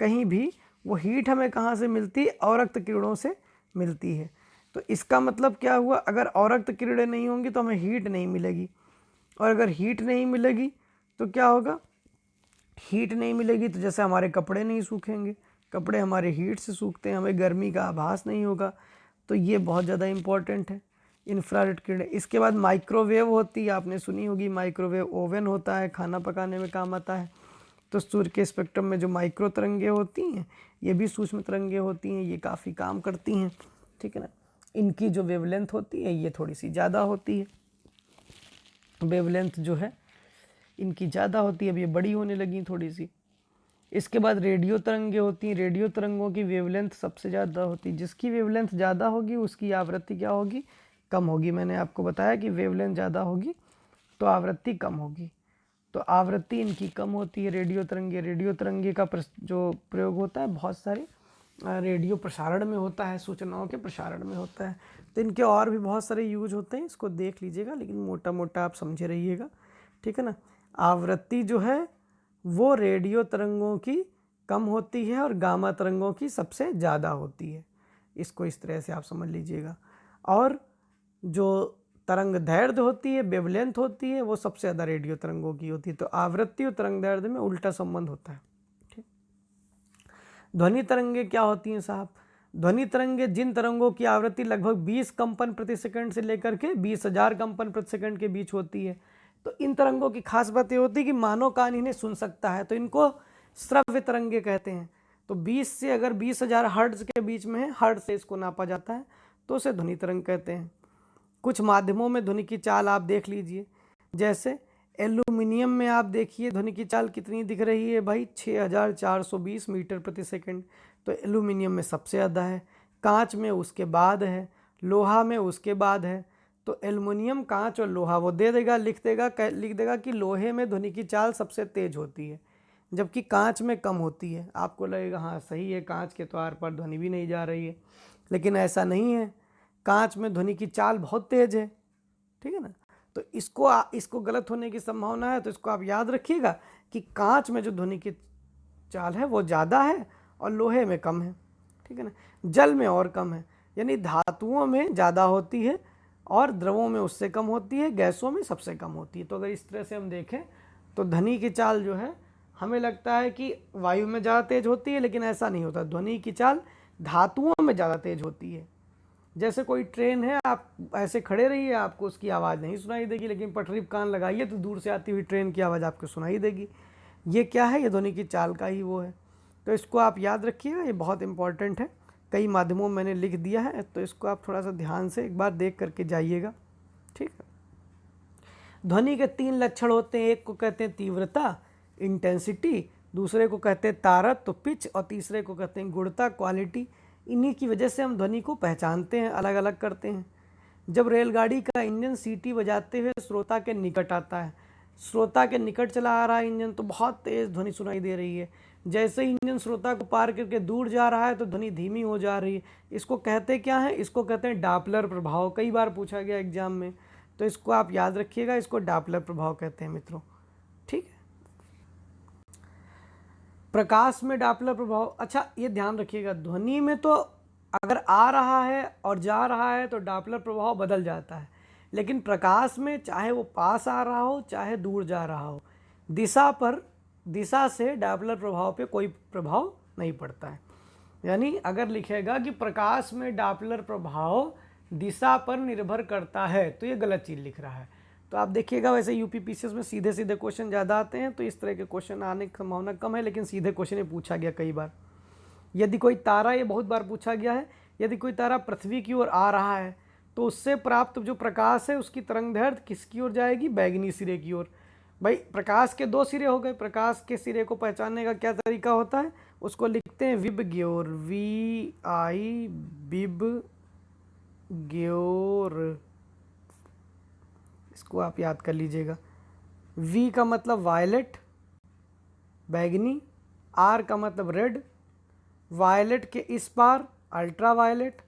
कहीं भी, वो हीट हमें कहाँ से मिलती है? अवरक्त किरणों से मिलती है। तो इसका मतलब क्या हुआ? अगर अवरक्त किरणें नहीं होंगी तो हमें हीट नहीं मिलेगी, और अगर हीट नहीं मिलेगी तो क्या होगा? हीट नहीं मिलेगी तो जैसे हमारे कपड़े नहीं सूखेंगे, कपड़े हमारे हीट से सूखते हैं, हमें गर्मी का आभास नहीं होगा। तो ये बहुत ज़्यादा इम्पॉर्टेंट है इंफ्रारेड किरणें। इसके बाद माइक्रोवेव होती है, आपने सुनी होगी, माइक्रोवेव ओवन होता है, खाना पकाने में काम आता है। तो सूर्य के स्पेक्ट्रम में जो माइक्रो तरंगे होती हैं, ये भी सूक्ष्म तरंगे होती हैं, ये काफ़ी काम करती हैं, ठीक है ना। इनकी जो वेवलेंथ होती है ये थोड़ी सी ज़्यादा होती है, वेवलेंथ जो है इनकी ज़्यादा होती है, अब ये बड़ी होने लगी थोड़ी सी। इसके बाद रेडियो तरंगे होती हैं। रेडियो तरंगों की वेवलेंथ सबसे ज़्यादा होती है। जिसकी वेवलेंथ ज़्यादा होगी उसकी आवृत्ति क्या होगी? कम होगी। मैंने आपको बताया कि वेवलेंथ ज़्यादा होगी तो आवृत्ति कम होगी, तो आवृत्ति इनकी कम होती है। रेडियो तरंगे, रेडियो तरंगे का जो प्रयोग होता है बहुत सारे रेडियो प्रसारण में होता है, सूचनाओं के प्रसारण में होता है। तो इनके और भी बहुत सारे यूज होते हैं, इसको देख लीजिएगा, लेकिन मोटा मोटा आप समझे रहिएगा, ठीक है ना। आवृत्ति जो है वो रेडियो तरंगों की कम होती है और गामा तरंगों की सबसे ज़्यादा होती है। इसको इस तरह से आप समझ लीजिएगा। और जो तरंग दैर्ध्य होती है, वेवलेंथ होती है, वो सबसे ज़्यादा रेडियो तरंगों की होती है। तो आवृत्ति और तरंग दैर्ध्य में उल्टा संबंध होता है, ठीक। ध्वनि तरंगे क्या होती हैं साहब? ध्वनि तरंगे जिन तरंगों की आवृत्ति लगभग 20 कंपन प्रति सेकंड से लेकर के 20,000 कंपन प्रति सेकंड के बीच होती है। तो इन तरंगों की खास बात ये होती है कि मानव कान इन्हें सुन सकता है, तो इनको श्रव्य तरंगे कहते हैं। तो 20 से अगर 20,000 हर्ट्ज के बीच में है, हर्ट्ज से इसको नापा जाता है, तो उसे ध्वनि तरंग कहते हैं। कुछ माध्यमों में ध्वनि की चाल आप देख लीजिए, जैसे एल्यूमिनियम में आप देखिए ध्वनि की चाल कितनी दिख रही है भाई? 6,420 मीटर प्रति सेकंड। तो एल्यूमिनियम में सबसे ज़्यादा है, कांच में उसके बाद है, लोहा में उसके बाद है। तो एल्युमिनियम, कांच और लोहा वो दे देगा, लिख देगा कि लोहे में ध्वनि की चाल सबसे तेज होती है, जबकि कांच में कम होती है। आपको लगेगा हाँ सही है, कांच के द्वार पर ध्वनि भी नहीं जा रही है, लेकिन ऐसा नहीं है। कांच में ध्वनि की चाल बहुत तेज है, ठीक है ना। तो इसको गलत होने की संभावना है, तो इसको आप याद रखिएगा कि कांच में जो ध्वनि की चाल है वो ज़्यादा है और लोहे में कम है, ठीक है ना। जल में और कम है, यानी धातुओं में ज़्यादा होती है और द्रवों में उससे कम होती है, गैसों में सबसे कम होती है। तो अगर इस तरह से हम देखें तो ध्वनि की चाल जो है हमें लगता है कि वायु में ज़्यादा तेज होती है, लेकिन ऐसा नहीं होता। ध्वनि की चाल धातुओं में ज़्यादा तेज होती है। जैसे कोई ट्रेन है, आप ऐसे खड़े रहिए, आपको उसकी आवाज़ नहीं सुनाई देगी, लेकिन पटरी पर कान लगाइए तो दूर से आती हुई ट्रेन की आवाज़ आपको सुनाई देगी। ये क्या है? ये ध्वनि की चाल का ही वो है। तो इसको आप याद रखिएगा, ये बहुत इंपॉर्टेंट है। कई माध्यमों में मैंने लिख दिया है, तो इसको आप थोड़ा सा ध्यान से एक बार देख करके जाइएगा, ठीक है। ध्वनि के 3 लक्षण होते हैं। एक को कहते हैं तीव्रता, इंटेंसिटी, दूसरे को कहते हैं तारत, तो पिच, और तीसरे को कहते हैं गुणता, क्वालिटी। इन्हीं की वजह से हम ध्वनि को पहचानते हैं, अलग अलग करते हैं। जब रेलगाड़ी का इंजन सीटी बजाते हुए श्रोता के निकट आता है, श्रोता के निकट चला आ रहा है इंजन तो बहुत तेज ध्वनि सुनाई दे रही है, जैसे ही इंजन श्रोता को पार करके दूर जा रहा है तो ध्वनि धीमी हो जा रही है। इसको कहते क्या है? इसको कहते हैं डापलर प्रभाव। कई बार पूछा गया एग्जाम में, तो इसको आप याद रखिएगा, इसको डापलर प्रभाव कहते हैं मित्रों। ठीक है, प्रकाश में डापलर प्रभाव। अच्छा ये ध्यान रखिएगा, ध्वनि में तो अगर आ रहा है और जा रहा है तो डापलर प्रभाव बदल जाता है, लेकिन प्रकाश में चाहे वो पास आ रहा हो चाहे दूर जा रहा हो, दिशा से डापलर प्रभाव पे कोई प्रभाव नहीं पड़ता है। यानी अगर लिखेगा कि प्रकाश में डापलर प्रभाव दिशा पर निर्भर करता है तो ये गलत चीज़ लिख रहा है। तो आप देखिएगा, वैसे यूपीपीसीएस में सीधे सीधे क्वेश्चन ज़्यादा आते हैं, तो इस तरह के क्वेश्चन आने की संभावना कम है, लेकिन सीधे क्वेश्चन ये पूछा गया कई बार। यदि कोई तारा, ये बहुत बार पूछा गया है, यदि कोई तारा पृथ्वी की ओर आ रहा है तो उससे प्राप्त जो प्रकाश है उसकी तरंगदैर्घ्य किसकी ओर जाएगी? बैगनी सिरे की ओर। भाई प्रकाश के दो सिरे हो गए, प्रकाश के सिरे को पहचानने का क्या तरीका होता है? उसको लिखते हैं विब ग्योर, VI विब ग्योर, इसको आप याद कर लीजिएगा। V का मतलब वायलेट बैगनी, R का मतलब रेड, वायलेट के इस पार अल्ट्रा वायलेट,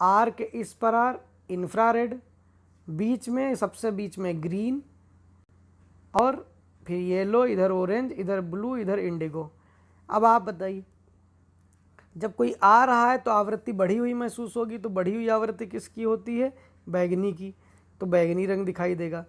R के इस पर R इंफ्रारेड, बीच में सबसे बीच में ग्रीन, और फिर येलो, इधर ऑरेंज, इधर ब्लू, इधर इंडिगो। अब आप बताइए, जब कोई आ रहा है तो आवृत्ति बढ़ी हुई महसूस होगी, तो बढ़ी हुई आवृत्ति किसकी होती है? बैगनी की, तो बैगनी रंग दिखाई देगा।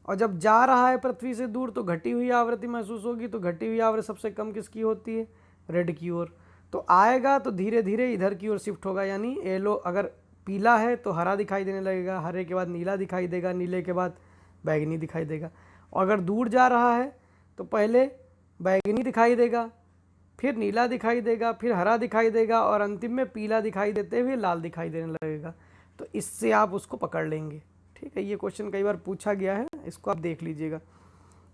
और जब जा रहा है पृथ्वी से दूर तो घटी हुई आवृत्ति महसूस होगी, तो घटी हुई आवृत्ति सबसे कम किसकी होती है? रेड की ओर। तो आएगा तो धीरे धीरे इधर की ओर शिफ्ट होगा, यानी येलो, अगर पीला है तो हरा दिखाई देने लगेगा, हरे के बाद नीला दिखाई देगा, नीले के बाद बैगनी दिखाई देगा। और अगर दूर जा रहा है तो पहले बैगनी दिखाई देगा, फिर नीला दिखाई देगा, फिर हरा दिखाई देगा, और अंतिम में पीला दिखाई देते हुए लाल दिखाई देने लगेगा। तो इससे आप उसको पकड़ लेंगे। ठीक है, ये क्वेश्चन कई बार पूछा गया है, इसको आप देख लीजिएगा।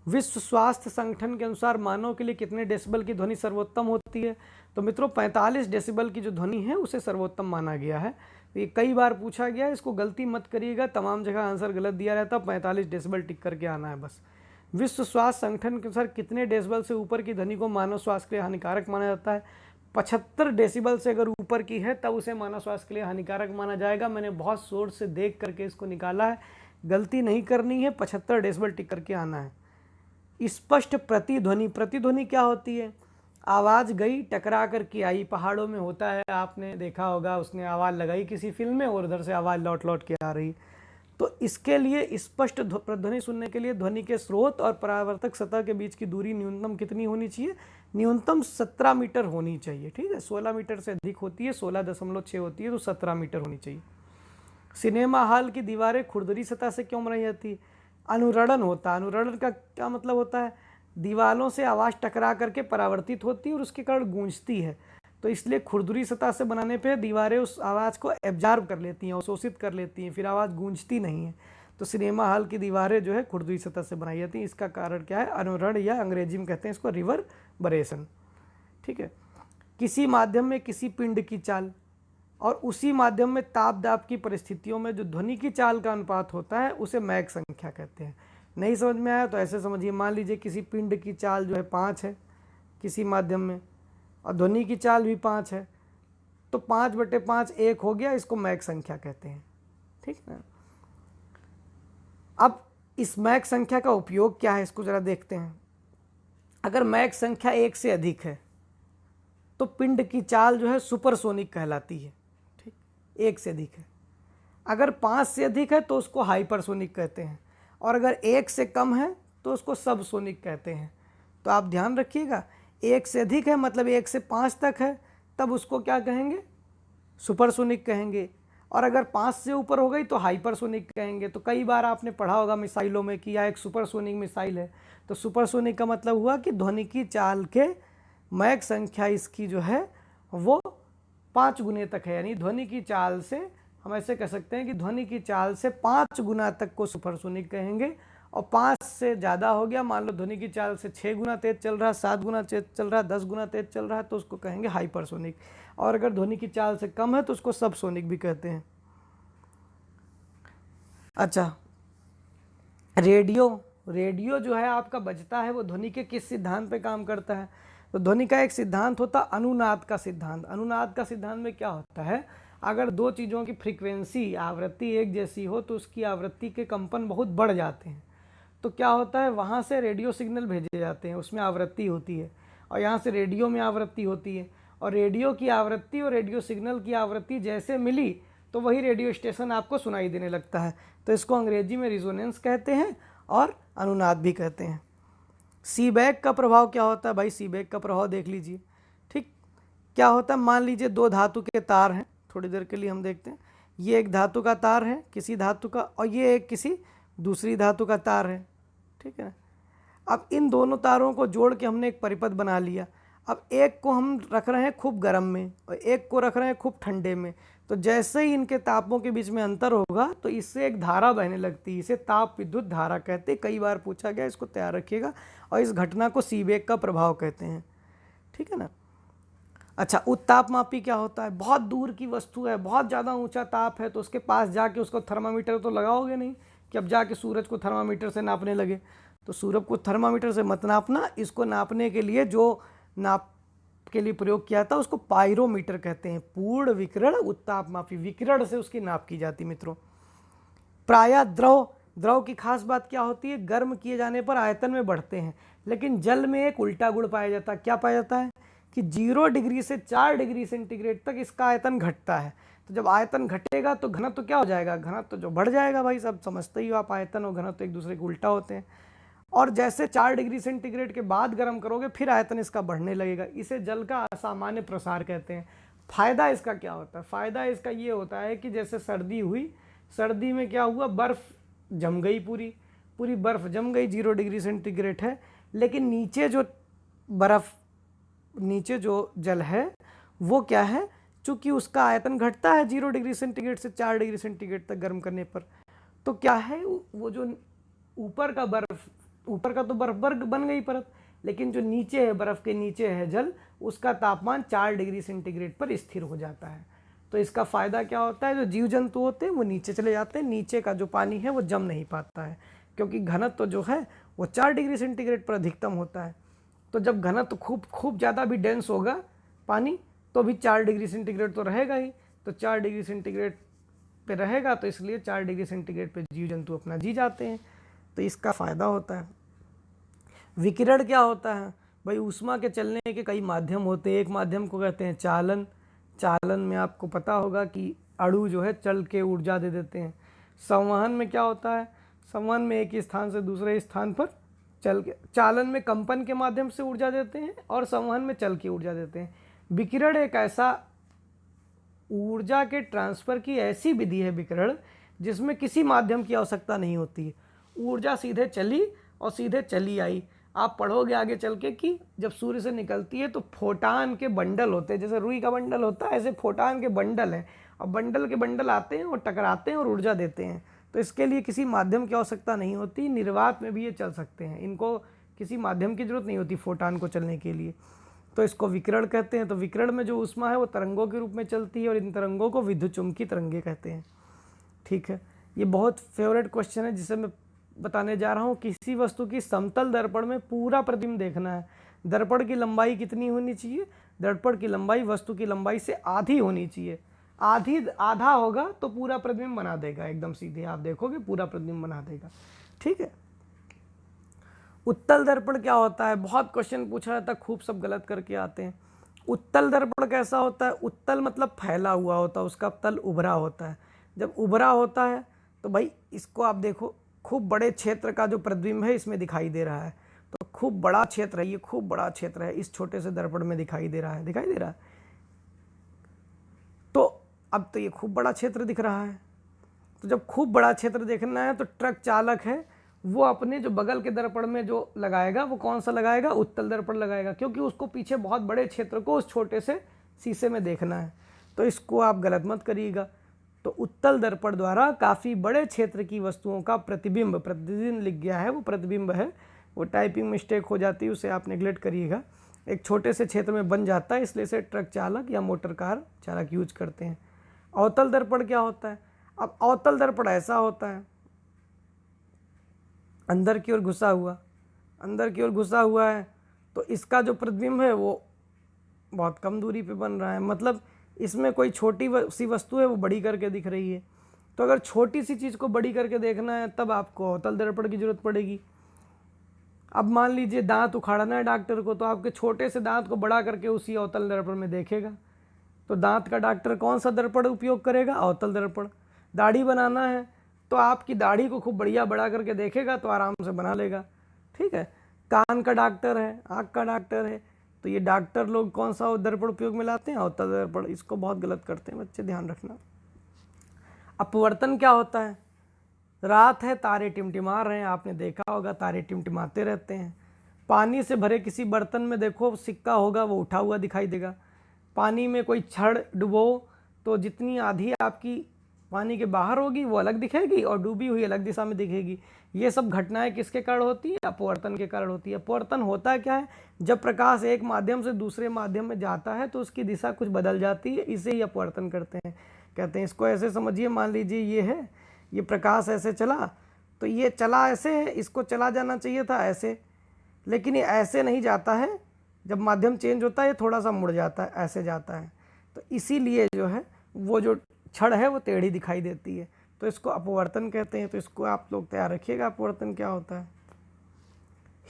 विश्व स्वास्थ्य संगठन के अनुसार मानव के लिए कितने डेसिबल की ध्वनि सर्वोत्तम होती है? तो मित्रों 45 डेसिबल की जो ध्वनि है उसे सर्वोत्तम माना गया है। ये कई बार पूछा गया है, इसको गलती मत करिएगा, तमाम जगह आंसर गलत दिया रहता, 45 डेसिबल टिक करके आना है बस। विश्व स्वास्थ्य संगठन के अनुसार कितने डेसिबल से ऊपर की ध्वनि को मानव स्वास्थ्य के लिए हानिकारक माना जाता है? 75 डेसिबल से अगर ऊपर की है तब उसे मानव स्वास्थ्य के लिए हानिकारक माना जाएगा। मैंने बहुत सोच से देख करके इसको निकाला है, गलती नहीं करनी है, 75 डेसिबल टिक करके आना है। स्पष्ट प्रतिध्वनि, प्रतिध्वनि क्या होती है? आवाज़ गई टकरा कर के आई, पहाड़ों में होता है, आपने देखा होगा, उसने आवाज़ लगाई किसी फिल्म में और उधर से आवाज़ लौट लौट के आ रही। तो इसके लिए स्पष्ट ध्वनि सुनने के लिए ध्वनि के स्रोत और परावर्तक सतह के बीच की दूरी न्यूनतम कितनी होनी चाहिए? न्यूनतम 17 मीटर होनी चाहिए। ठीक है, 16 मीटर से अधिक होती है, 16.6 होती है, तो 17 मीटर होनी चाहिए। सिनेमा हॉल की दीवारें खुरदरी सतह से क्यों बनाई जाती है? अनुरणन होता है। अनुरणन का क्या मतलब होता है? दीवारों से आवाज़ टकरा करके परावर्तित होती है और उसके कारण गूंजती है, तो इसलिए खुरदुरी सतह से बनाने पे दीवारें उस आवाज़ को एब्जॉर्ब कर लेती हैं, अवशोषित कर लेती हैं, फिर आवाज़ गूंजती नहीं है। तो सिनेमा हॉल की दीवारें जो है खुरदुरी सतह से बनाई जाती हैं। इसका कारण क्या है? अनुरण, या अंग्रेजी में कहते हैं इसको रिवर्बरेशन। ठीक है, किसी माध्यम में किसी पिंड की चाल और उसी माध्यम में ताप दाब की परिस्थितियों में जो ध्वनि की चाल का अनुपात होता है उसे मैक संख्या कहते हैं। नहीं समझ में आया तो ऐसे समझिए, मान लीजिए किसी पिंड की चाल जो है 5 है किसी माध्यम में, और ध्वनि की चाल भी 5 है, तो 5/5 1 हो गया, इसको मैक संख्या कहते हैं। ठीक है ना। अब इस मैक संख्या का उपयोग क्या है, इसको ज़रा देखते हैं। अगर मैक संख्या 1 से अधिक है तो पिंड की चाल जो है सुपरसोनिक कहलाती है। ठीक, 1 से अधिक है। अगर 5 से अधिक है तो उसको हाइपरसोनिक कहते हैं, और अगर 1 से कम है तो उसको सबसोनिक कहते हैं। तो आप ध्यान रखिएगा, 1 से अधिक है मतलब 1 से 5 तक है, तब उसको क्या कहेंगे? सुपरसोनिक कहेंगे। और अगर 5 से ऊपर हो गई तो हाइपरसोनिक कहेंगे। तो कई बार आपने पढ़ा होगा मिसाइलों में कि यह एक सुपरसोनिक मिसाइल है। तो सुपरसोनिक का मतलब हुआ कि ध्वनि की चाल के मैक संख्या इसकी जो है वो 5 गुने तक है, यानी ध्वनि की चाल से हम ऐसे कह सकते हैं कि ध्वनि की चाल से 5 गुना तक को सुपरसोनिक कहेंगे। और 5 से ज़्यादा हो गया, मान लो ध्वनि की चाल से 6 गुना तेज चल रहा है, 7 गुना तेज चल रहा है, 10 गुना तेज चल रहा है, तो उसको कहेंगे हाइपरसोनिक। और अगर ध्वनि की चाल से कम है तो उसको सबसोनिक भी कहते हैं। अच्छा, रेडियो रेडियो जो है आपका बजता है वो ध्वनि के किस सिद्धांत पे काम करता है? तो ध्वनि का एक सिद्धांत होता है अनुनाद का सिद्धांत। अनुनाद का सिद्धांत में क्या होता है, अगर दो चीज़ों की फ्रीक्वेंसी आवृत्ति एक जैसी हो तो उसकी आवृत्ति के कंपन बहुत बढ़ जाते हैं। तो क्या होता है, वहाँ से रेडियो सिग्नल भेजे जाते हैं, उसमें आवृत्ति होती है, और यहाँ से रेडियो में आवृत्ति होती है, और रेडियो की आवृत्ति और रेडियो सिग्नल की आवृत्ति जैसे मिली तो वही रेडियो स्टेशन आपको सुनाई देने लगता है। तो इसको अंग्रेजी में रिजोनेंस कहते हैं और अनुनाद भी कहते हैं। सीबैक का प्रभाव क्या होता है भाई? सीबैक का प्रभाव देख लीजिए। ठीक, क्या होता है, मान लीजिए दो धातु के तार हैं, थोड़ी देर के लिए हम देखते हैं। ये एक धातु का तार है किसी धातु का, और ये एक किसी दूसरी धातु का तार है, ठीक है। अब इन दोनों तारों को जोड़ के हमने एक परिपथ बना लिया। अब एक को हम रख रहे हैं खूब गर्म में और एक को रख रहे हैं खूब ठंडे में। तो जैसे ही इनके तापों के बीच में अंतर होगा तो इससे एक धारा बहने लगती है, इसे ताप विद्युत धारा कहते हैं। कई बार पूछा गया, इसको तैयार रखिएगा। और इस घटना को सीबेक का प्रभाव कहते हैं, ठीक है ना। अच्छा, उत्तापमापी क्या होता है? बहुत दूर की वस्तु है, बहुत ज़्यादा ऊंचा ताप है, तो उसके पास जाके उसको थर्मामीटर तो लगाओगे नहीं कि अब जाके सूरज को थर्मामीटर से नापने लगे। तो सूरज को थर्मामीटर से मत नापना, इसको नापने के लिए जो नाप के लिए प्रयोग किया था उसको पायरोमीटर कहते हैं। पूर्ण विकिरण उत्तापमापी, विकिरण से उसकी नाप की जाती मित्रों। प्रायः द्रव की खास बात क्या होती है, गर्म किए जाने पर आयतन में बढ़ते हैं, लेकिन जल में एक उल्टा गुण पाया जाता है। क्या पाया जाता है कि 0 डिग्री से 4 डिग्री सेंटीग्रेड तक इसका आयतन घटता है। तो जब आयतन घटेगा तो घनत्व तो क्या हो जाएगा, घनत्व तो जो बढ़ जाएगा। भाई सब समझते ही हो आप, आयतन और घनत्व तो एक दूसरे के उल्टा होते हैं। और जैसे 4 डिग्री सेंटीग्रेड के बाद गर्म करोगे फिर आयतन इसका बढ़ने लगेगा। इसे जल का असामान्य प्रसार कहते हैं। फायदा इसका क्या होता है? फायदा इसका ये होता है कि जैसे सर्दी हुई, सर्दी में क्या हुआ, बर्फ़ जम गई, पूरी बर्फ़ जम गई, 0 डिग्री सेंटीग्रेड है, लेकिन नीचे जो जल है वो क्या है, चूँकि उसका आयतन घटता है 0 डिग्री सेंटीग्रेड से 4 डिग्री सेंटीग्रेड तक गर्म करने पर, तो क्या है, वो जो ऊपर का तो बर्फ बन गई परत, लेकिन जो नीचे है, बर्फ़ के नीचे है जल, उसका तापमान 4 डिग्री सेंटीग्रेड पर स्थिर हो जाता है। तो इसका फ़ायदा क्या होता है, जो जीव जंतु होते हैं वो नीचे चले जाते हैं, नीचे का जो पानी है वो जम नहीं पाता है, क्योंकि घनत्व तो जो है वो 4 डिग्री सेंटीग्रेड पर अधिकतम होता है। तो जब घनत्व खूब ज़्यादा भी डेंस होगा पानी तो भी 4 डिग्री सेंटीग्रेड तो रहेगा ही। तो 4 डिग्री सेंटीग्रेड पे रहेगा, तो इसलिए 4 डिग्री सेंटीग्रेड पे जीव जंतु अपना जी जाते हैं। तो इसका फ़ायदा होता है। विकिरण क्या होता है भाई? ऊष्मा के चलने के कई माध्यम होते हैं। एक माध्यम को कहते हैं चालन। चालन में आपको पता होगा कि अणु जो है चल के ऊर्जा दे देते हैं। संवहन में क्या होता है? संवहन में एक स्थान से दूसरे स्थान पर चल के, चालन में कंपन के माध्यम से ऊर्जा देते हैं और संवहन में चल के ऊर्जा देते हैं। विकिरण एक ऐसा ऊर्जा के ट्रांसफ़र की ऐसी विधि है विकिरण, जिसमें किसी माध्यम की आवश्यकता नहीं होती है। ऊर्जा सीधे चली और सीधे चली आई। आप पढ़ोगे आगे चल के कि जब सूर्य से निकलती है तो फोटान के बंडल होते हैं, जैसे रुई का बंडल होता है ऐसे फोटान के बंडल हैं, और बंडल के बंडल आते हैं और टकराते हैं और ऊर्जा देते हैं। तो इसके लिए किसी माध्यम की आवश्यकता नहीं होती, निर्वात में भी ये चल सकते हैं, इनको किसी माध्यम की जरूरत नहीं होती फोटान को चलने के लिए। तो इसको विकिरण कहते हैं। तो विकिरण में जो ऊष्मा है वो तरंगों के रूप में चलती है, और इन तरंगों को विद्युत चुम्बकीय तरंगे कहते हैं। ठीक है, ये बहुत फेवरेट क्वेश्चन है जिसे मैं बताने जा रहा हूँ। किसी वस्तु की समतल दर्पण में पूरा प्रतिबिंब देखना है। दर्पण की लंबाई कितनी होनी चाहिए? दर्पण की लंबाई वस्तु की लंबाई से आधी होनी चाहिए। आधा होगा तो पूरा प्रतिबिंब बना देगा, एकदम सीधे आप देखोगे पूरा प्रतिबिंब बना देगा। ठीक है। उत्तल दर्पण क्या होता है? बहुत क्वेश्चन पूछा जाता है, खूब सब गलत करके आते हैं। उत्तल दर्पण कैसा होता है? उत्तल मतलब फैला हुआ होता है, उसका तल उभरा होता है। जब उभरा होता है तो भाई इसको आप देखो, खूब बड़े क्षेत्र का जो प्रतिबिंब है इसमें दिखाई दे रहा है। तो खूब बड़ा क्षेत्र है, ये खूब बड़ा क्षेत्र है, इस छोटे से दर्पण में दिखाई दे रहा है। तो अब तो ये खूब बड़ा क्षेत्र दिख रहा है। तो जब खूब बड़ा क्षेत्र देखना है तो ट्रक चालक है वो अपने जो बगल के दर्पण में जो लगाएगा वो कौन सा लगाएगा? उत्तल दर्पण लगाएगा, क्योंकि उसको पीछे बहुत बड़े क्षेत्र को उस छोटे से शीशे में देखना है। तो इसको आप गलत मत करिएगा। तो उत्तल दर्पण द्वारा काफ़ी बड़े क्षेत्र की वस्तुओं का प्रतिबिंब लिख गया है, वो प्रतिबिंब है, वो टाइपिंग मिस्टेक हो जाती है, उसे आप नेगलेक्ट करिएगा। एक छोटे से क्षेत्र में बन जाता है, इसलिए से ट्रक चालक या मोटर कार चालक यूज करते हैं। अवतल दर्पण क्या होता है? अब अवतल दर्पण ऐसा होता है, अंदर की ओर घुसा हुआ, अंदर की ओर घुसा हुआ है, तो इसका जो प्रतिबिंब है वो बहुत कम दूरी पे बन रहा है, मतलब इसमें कोई छोटी सी वस्तु है वो बड़ी करके दिख रही है। तो अगर छोटी सी चीज़ को बड़ी करके देखना है तब आपको अवतल दर्पण की जरूरत पड़ेगी। अब मान लीजिए दांत उखाड़ना है डॉक्टर को, तो आपके छोटे से दांत को बड़ा करके उसी अवतल दर्पण में देखेगा। तो दांत का डॉक्टर कौन सा दर्पण उपयोग करेगा? अवतल दर्पण। दाढ़ी बनाना है तो आपकी दाढ़ी को खूब बढ़िया बड़ा करके देखेगा तो आराम से बना लेगा, ठीक है। कान का डॉक्टर है, आँख का डॉक्टर है, तो ये डॉक्टर लोग कौन सा दर्पण उपयोग में लाते हैं? अवतल दर्पण। इसको बहुत गलत करते हैं बच्चे, ध्यान रखना। अपवर्तन क्या होता है? रात है, तारे टिमटिमा रहे हैं, आपने देखा होगा तारे टिमटिमाते रहते हैं। पानी से भरे किसी बर्तन में देखो सिक्का होगा वो उठा हुआ दिखाई देगा। पानी में कोई छड़ डुबो तो जितनी आधी आपकी पानी के बाहर होगी वो अलग दिखेगी और डूबी हुई अलग दिशा में दिखेगी। ये सब घटनाएं किसके कारण होती है? अपवर्तन के कारण होती है। अपवर्तन होता क्या है? जब प्रकाश एक माध्यम से दूसरे माध्यम में जाता है तो उसकी दिशा कुछ बदल जाती है, इसे ही अपवर्तन करते हैं, कहते हैं। इसको ऐसे समझिए, मान लीजिए ये है, ये प्रकाश ऐसे चला तो ये चला ऐसे है, इसको चला जाना चाहिए था ऐसे, लेकिन ये ऐसे नहीं जाता है। जब माध्यम चेंज होता है ये थोड़ा सा मुड़ जाता है, ऐसे जाता है, तो इसीलिए जो है वो जो छड़ है वो टेढ़ी दिखाई देती है, तो इसको अपवर्तन कहते हैं। तो इसको आप लोग तैयार रखिएगा, अपवर्तन क्या होता है।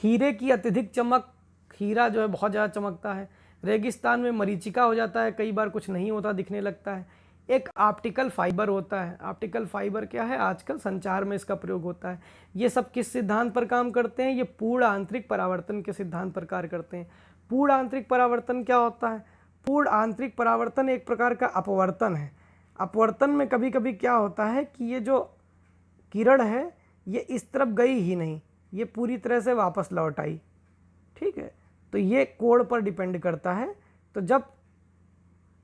हीरे की अत्यधिक चमक, हीरा जो है बहुत ज़्यादा चमकता है, रेगिस्तान में मरीचिका हो जाता है, कई बार कुछ नहीं होता, दिखने लगता है। एक ऑप्टिकल फाइबर होता है। ऑप्टिकल फाइबर क्या है? आजकल संचार में इसका प्रयोग होता है। ये सब किस सिद्धांत पर काम करते हैं? ये पूर्ण आंतरिक परावर्तन के सिद्धांत पर कार्य करते हैं। पूर्ण आंतरिक परावर्तन क्या होता है? पूर्ण आंतरिक परावर्तन एक प्रकार का अपवर्तन है। अपवर्तन में कभी कभी क्या होता है कि ये जो किरण है ये इस तरफ गई ही नहीं, ये पूरी तरह से वापस लौट आई, ठीक है। तो ये कोण पर डिपेंड करता है। तो जब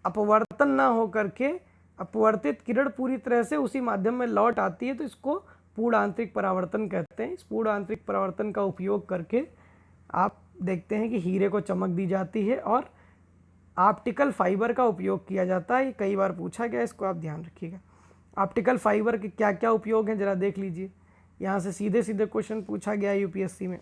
अपवर्तन ना हो करके अपवर्तित किरण पूरी तरह से उसी माध्यम में लौट आती है तो इसको पूर्ण आंतरिक परावर्तन कहते हैं। इस पूर्ण आंतरिक परावर्तन का उपयोग करके आप देखते हैं कि हीरे को चमक दी जाती है और ऑप्टिकल फाइबर का उपयोग किया जाता है। ये कई बार पूछा गया, इसको आप ध्यान रखिएगा। ऑप्टिकल फाइबर के क्या क्या उपयोग हैं जरा देख लीजिए, यहाँ से सीधे सीधे क्वेश्चन पूछा गया यूपीएससी में।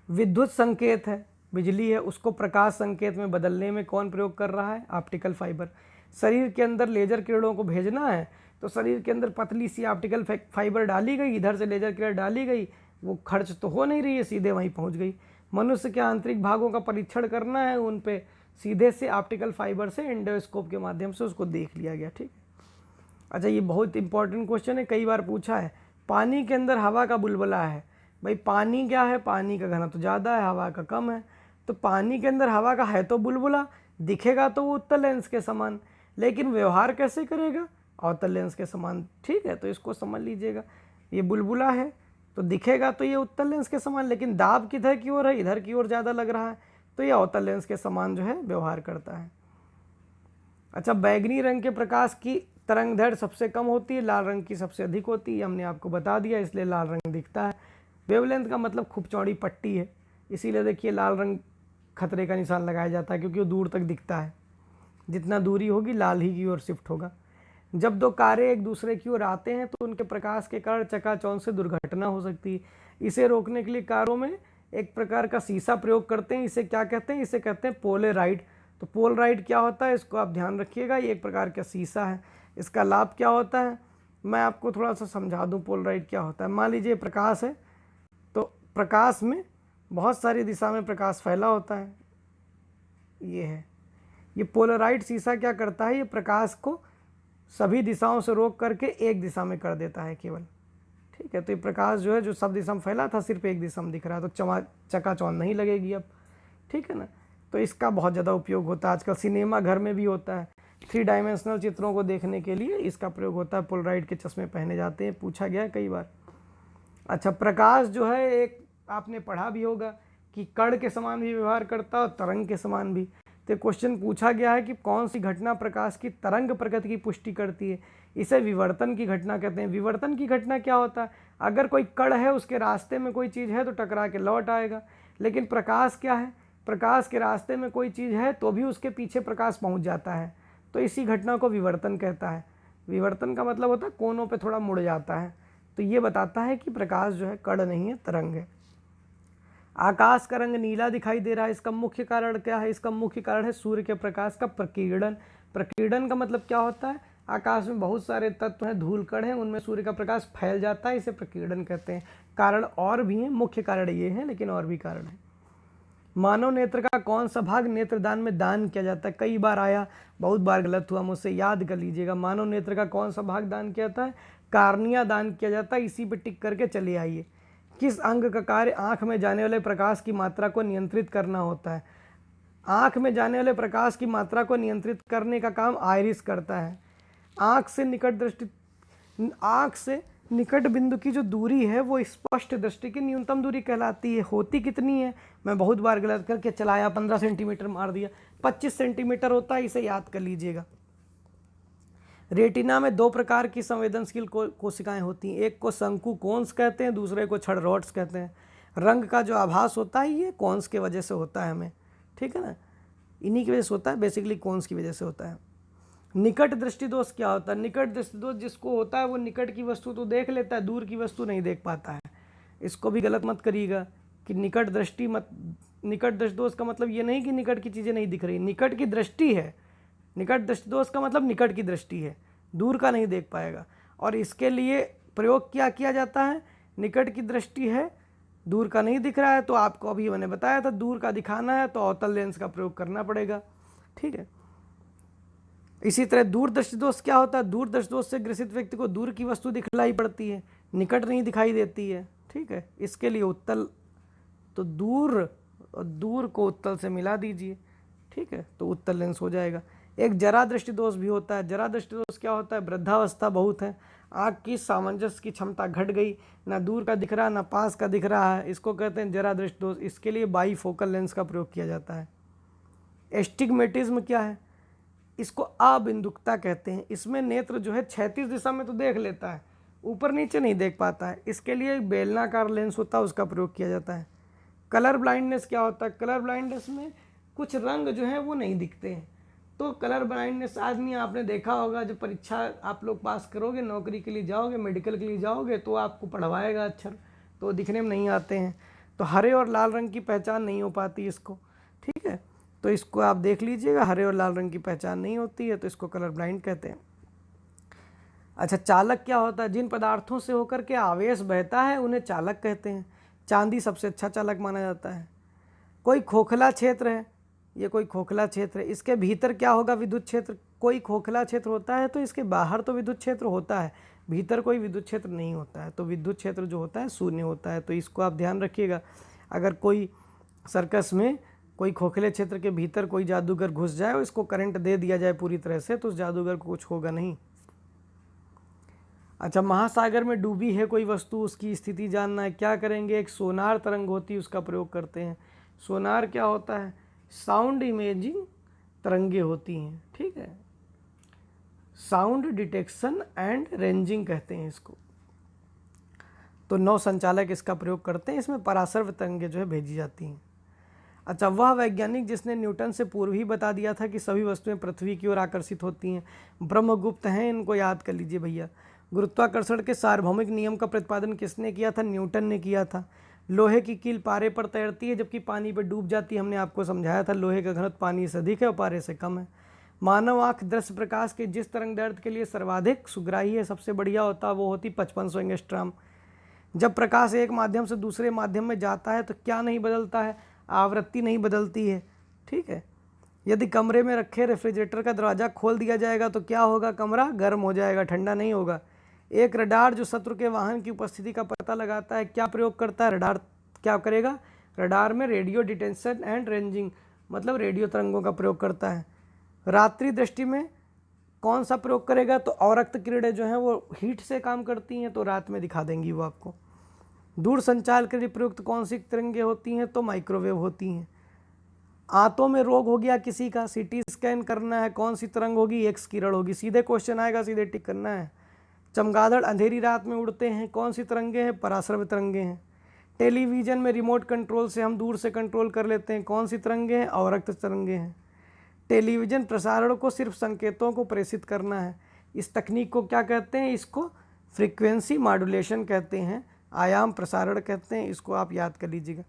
विद्युत संकेत है, बिजली है, उसको प्रकाश संकेत में बदलने में कौन प्रयोग कर रहा है? Optical fibre. शरीर के अंदर लेजर किरणों को भेजना है तो शरीर के अंदर पतली सी ऑप्टिकल फाइबर डाली गई, इधर से लेजर किरण डाली गई, वो खर्च तो हो नहीं रही है, सीधे वहीं पहुंच गई। मनुष्य के आंतरिक भागों का परीक्षण करना है, उन पे सीधे से ऑप्टिकल फाइबर से एंडोस्कोप के माध्यम से उसको देख लिया गया, ठीक है। अच्छा, ये बहुत इंपॉर्टेंट क्वेश्चन है, कई बार पूछा है। पानी के अंदर हवा का बुलबुला है, भाई पानी क्या है? पानी का घनत्व तो ज़्यादा है, हवा का कम है, तो पानी के अंदर हवा का है तो बुलबुला, दिखेगा तो वो उत्तल लेंस के समान, लेकिन व्यवहार कैसे करेगा? अवतल लेंस के समान, ठीक है। तो इसको समझ लीजिएगा, ये बुलबुला है तो दिखेगा तो ये उत्तल लेंस के समान, लेकिन दाब किधर की ओर है? इधर की ओर ज़्यादा लग रहा है, तो ये अवतल लेंस के समान जो है व्यवहार करता है। अच्छा, बैगनी रंग के प्रकाश की तरंग दैर्घ्य सबसे कम होती है, लाल रंग की सबसे अधिक होती है, हमने आपको बता दिया, इसलिए लाल रंग दिखता है। वेवलेंथ का मतलब खूब चौड़ी पट्टी है, इसीलिए देखिए लाल रंग खतरे का निशान लगाया जाता है, क्योंकि वो दूर तक दिखता है, जितना दूरी होगी लाल ही की ओर शिफ्ट होगा। जब दो कारें एक दूसरे की ओर आते हैं तो उनके प्रकाश के कारण चकाचौंध से दुर्घटना हो सकती है। इसे रोकने के लिए कारों में एक प्रकार का शीशा प्रयोग करते हैं, इसे क्या कहते हैं? इसे कहते हैं पोलेराइड। तो पोलराइड क्या होता है इसको आप ध्यान रखिएगा, ये एक प्रकार का शीशा है। इसका लाभ क्या होता है मैं आपको थोड़ा सा समझा दूं, पोलराइड क्या होता है। मान लीजिए प्रकाश है, तो प्रकाश में बहुत सारी दिशा में प्रकाश फैला होता है, ये है। ये पोलराइड शीशा क्या करता है? ये प्रकाश को सभी दिशाओं से रोक करके एक दिशा में कर देता है केवल, ठीक है। तो ये प्रकाश जो है, जो सब दिशा में फैला था, सिर्फ एक दिशा में दिख रहा है, तो चकाचौंध नहीं लगेगी अब, ठीक है ना। तो इसका बहुत ज़्यादा उपयोग होता है, आजकल सिनेमा घर में भी होता है, 3 डायमेंशनल चित्रों को देखने के लिए इसका प्रयोग होता है। पोलराइड के चश्मे पहने जाते हैं, पूछा गया है कई बार। अच्छा, प्रकाश जो है एक आपने पढ़ा भी होगा कि कण के समान भी व्यवहार करता है और तरंग के समान भी। तो क्वेश्चन पूछा गया है कि कौन सी घटना प्रकाश की तरंग प्रकृति की पुष्टि करती है? इसे विवर्तन की घटना कहते हैं। विवर्तन की घटना क्या होता है? अगर कोई कण है, उसके रास्ते में कोई चीज़ है तो टकरा के लौट आएगा, लेकिन प्रकाश क्या है? प्रकाश के रास्ते में कोई चीज़ है तो भी उसके पीछे प्रकाश पहुंच जाता है, तो इसी घटना को विवर्तन कहता है। विवर्तन का मतलब होता है कोनों पे थोड़ा मुड़ जाता है, तो ये बताता है कि प्रकाश जो है कण नहीं है, तरंग है। आकाश का रंग नीला दिखाई दे रहा है, इसका मुख्य कारण क्या है? इसका मुख्य कारण है सूर्य के प्रकाश का प्रकीर्णन। प्रकीर्णन का मतलब क्या होता है? आकाश में बहुत सारे तत्व हैं, धूल कण हैं, उनमें सूर्य का प्रकाश फैल जाता है, इसे प्रकीर्णन कहते हैं। कारण और भी हैं, मुख्य कारण ये है, लेकिन और भी कारण है। मानव नेत्र का कौन सा भाग नेत्रदान में दान किया जाता है? कई बार आया, बहुत बार गलत हुआ, मुझसे याद कर लीजिएगा। मानव नेत्र का कौन सा भाग दान किया जाता है? कार्निया दान किया जाता है। इसी पे टिक करके चले आइए। किस अंग का कार्य आंख में जाने वाले प्रकाश की मात्रा को नियंत्रित करना होता है? आंख में जाने वाले प्रकाश की मात्रा को नियंत्रित करने का काम आइरिस करता है। आंख से निकट बिंदु की जो दूरी है वो स्पष्ट दृष्टि की न्यूनतम दूरी कहलाती है। होती कितनी है? मैं बहुत बार गलत करके चलाया, 15 सेंटीमीटर मार दिया, 25 सेंटीमीटर होता है, इसे याद कर लीजिएगा। रेटिना में दो प्रकार की संवेदनशील कोशिकाएं होती हैं, एक को शंकु कोन्स कहते हैं, दूसरे को छड़ रॉड्स कहते हैं। रंग का जो आभास होता है ये कोन्स के वजह से होता है हमें, ठीक है ना, इन्हीं की वजह से होता है, बेसिकली कोन्स की वजह से होता है। निकट दृष्टि दोष क्या होता है? निकट दृष्टि दोष जिसको होता है वो निकट की वस्तु तो देख लेता है, दूर की वस्तु नहीं देख पाता है। इसको भी गलत मत करिएगा कि निकट दृष्टि दोष का मतलब ये नहीं कि निकट की चीज़ें नहीं दिख रही, निकट की दृष्टि है। निकट दृष्टि दोष का मतलब निकट की दृष्टि है, दूर का नहीं देख पाएगा। और इसके लिए प्रयोग क्या किया जाता है? निकट की दृष्टि है, दूर का नहीं दिख रहा है, तो आपको अभी मैंने बताया था दूर का दिखाना है तो अवतल लेंस का प्रयोग करना पड़ेगा, ठीक है। इसी तरह दूरदृष्टि दोष क्या होता है? दूरदृष्टि दोष से ग्रसित व्यक्ति को दूर की वस्तु दिखलाई पड़ती है, निकट नहीं दिखाई देती है, ठीक है। इसके लिए उत्तल, तो दूर को उत्तल से मिला दीजिए, ठीक है, तो उत्तल लेंस हो जाएगा। एक जरा दृष्टि दोष भी होता है। जरा दृष्टि दोष क्या होता है? वृद्धावस्था बहुत है, आँख की सामंजस्य की क्षमता घट गई, ना दूर का दिख रहा ना पास का दिख रहा है, इसको कहते हैं जरा दृष्टि दोष। इसके लिए बाईफोकल लेंस का प्रयोग किया जाता है। एस्टिग्मेटिज्म क्या है? इसको अबिंदुकता कहते हैं। इसमें नेत्र जो है क्षैतिज दिशा में तो देख लेता है, ऊपर नीचे नहीं देख पाता है, इसके लिए एक बेलनाकार लेंस होता है, उसका प्रयोग किया जाता है। कलर ब्लाइंडनेस क्या होता है? कलर ब्लाइंडनेस में कुछ रंग जो है वो नहीं दिखते हैं, तो कलर ब्लाइंडनेस आदमी आपने देखा होगा, जब परीक्षा आप लोग पास करोगे, नौकरी के लिए जाओगे, मेडिकल के लिए जाओगे, तो आपको पढ़वाएगा अक्षर, तो दिखने में नहीं आते हैं, तो हरे और लाल रंग की पहचान नहीं हो पाती इसको, ठीक है। तो इसको आप देख लीजिएगा, हरे और लाल रंग की पहचान नहीं होती है, तो इसको कलर ब्लाइंड कहते हैं। अच्छा, चालक क्या होता है? जिन पदार्थों से होकर के आवेश बहता है उन्हें चालक कहते हैं। चांदी सबसे अच्छा चालक माना जाता है। कोई खोखला क्षेत्र है, ये कोई खोखला क्षेत्र है, इसके भीतर क्या होगा? विद्युत क्षेत्र। कोई खोखला क्षेत्र होता है तो इसके बाहर तो विद्युत क्षेत्र होता है, भीतर कोई विद्युत क्षेत्र नहीं होता है, तो विद्युत क्षेत्र जो होता है शून्य होता है, तो इसको आप ध्यान रखिएगा। अगर कोई सर्कस में कोई खोखले क्षेत्र के भीतर कोई जादूगर घुस जाए और इसको करंट दे दिया जाए पूरी तरह से, तो उस जादूगर को कुछ होगा नहीं। अच्छा, महासागर में डूबी है कोई वस्तु, उसकी स्थिति जानना है, क्या करेंगे? एक सोनार तरंग होती है, उसका प्रयोग करते हैं। सोनार क्या होता है? साउंड इमेजिंग तरंगे होती हैं, ठीक है, साउंड डिटेक्शन एंड रेंजिंग कहते हैं इसको। तो नौ संचालक इसका प्रयोग करते हैं, इसमें परासर्व तरंगे जो है भेजी जाती हैं। अच्छा, वह वैज्ञानिक जिसने न्यूटन से पूर्व ही बता दिया था कि सभी वस्तुएं पृथ्वी की ओर आकर्षित होती हैं, ब्रह्मगुप्त हैं, इनको याद कर लीजिए भैया। गुरुत्वाकर्षण के सार्वभौमिक नियम का प्रतिपादन किसने किया था? न्यूटन ने किया था। लोहे की कील पारे पर तैरती है जबकि पानी पर डूब जाती है, हमने आपको समझाया था, लोहे का घनत्व पानी से अधिक है और पारे से कम है। मानव आँख दृश्य प्रकाश के जिस तरंग दैर्ध्य के लिए सर्वाधिक सुग्राही है, सबसे बढ़िया होता है, वो होती 5500 एंगस्ट्रॉम। जब प्रकाश एक माध्यम से दूसरे माध्यम में जाता है तो क्या नहीं बदलता है? आवृत्ति नहीं बदलती है, ठीक है। यदि कमरे में रखे रेफ्रिजरेटर का दरवाज़ा खोल दिया जाएगा तो क्या होगा? कमरा गर्म हो जाएगा, ठंडा नहीं होगा। एक रडार जो शत्रु के वाहन की उपस्थिति का पता लगाता है, क्या प्रयोग करता है? रडार क्या करेगा? रडार में रेडियो डिटेक्शन एंड रेंजिंग, मतलब रेडियो तरंगों का प्रयोग करता है। रात्रि दृष्टि में कौन सा प्रयोग करेगा? तो अवरक्त किरणें जो हैं वो हीट से काम करती हैं, तो रात में दिखा देंगी वो आपको। दूर संचार के लिए प्रयुक्त कौन सी तरंगें होती हैं? तो माइक्रोवेव होती हैं। आंतों में रोग हो गया किसी का, सीटी स्कैन करना है, कौन सी तरंग होगी? एक्स किरण होगी। सीधे क्वेश्चन आएगा, सीधे टिक करना है। चमगादड़ अंधेरी रात में उड़ते हैं, कौन सी तरंगे हैं? परासर्व तरंगे हैं। टेलीविज़न में रिमोट कंट्रोल से हम दूर से कंट्रोल कर लेते हैं, कौन सी तरंगे हैं? अवरक्त तरंगे हैं। टेलीविज़न प्रसारण को सिर्फ संकेतों को प्रेषित करना है, इस तकनीक को क्या कहते हैं? इसको फ्रीक्वेंसी मॉड्यूलेशन कहते हैं, आयाम प्रसारण कहते हैं, इसको आप याद कर लीजिएगा।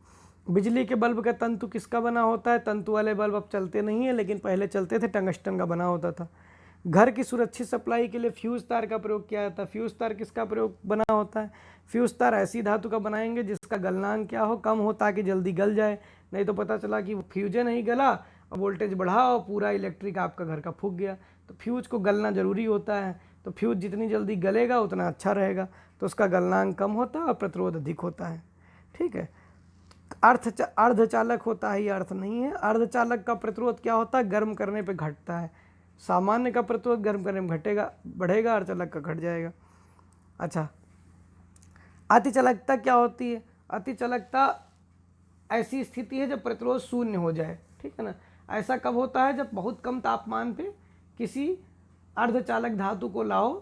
बिजली के बल्ब का तंतु किसका बना होता है? तंतु वाले बल्ब अब चलते नहीं है, लेकिन पहले चलते थे, टंगस्टन का बना होता था। घर की सुरक्षित सप्लाई के लिए फ्यूज तार का प्रयोग किया जाता है। फ्यूज तार किसका प्रयोग बना होता है? फ्यूज तार ऐसी धातु का बनाएंगे जिसका गलनांक क्या हो, कम हो, ताकि जल्दी गल जाए। नहीं तो पता चला कि फ्यूजे नहीं गला और वोल्टेज बढ़ा और पूरा इलेक्ट्रिक आपका घर का फूक गया। तो फ्यूज को गलना जरूरी होता है, तो फ्यूज जितनी जल्दी गलेगा उतना अच्छा रहेगा, तो उसका गलनांक कम होता है और प्रतिरोध अधिक होता है। ठीक है। अर्धचालक होता है, ये अर्थ नहीं है। अर्धचालक का प्रतिरोध क्या होता है? गर्म करने पे घटता है। सामान्य का प्रतिरोध गर्म करने में घटेगा, बढ़ेगा, अर्धचालक का घट जाएगा। अच्छा, अतिचालकता क्या होती है? अतिचालकता ऐसी स्थिति है जब प्रतिरोध शून्य हो जाए। ठीक है ना। ऐसा कब होता है? जब बहुत कम तापमान पे किसी अर्धचालक धातु को लाओ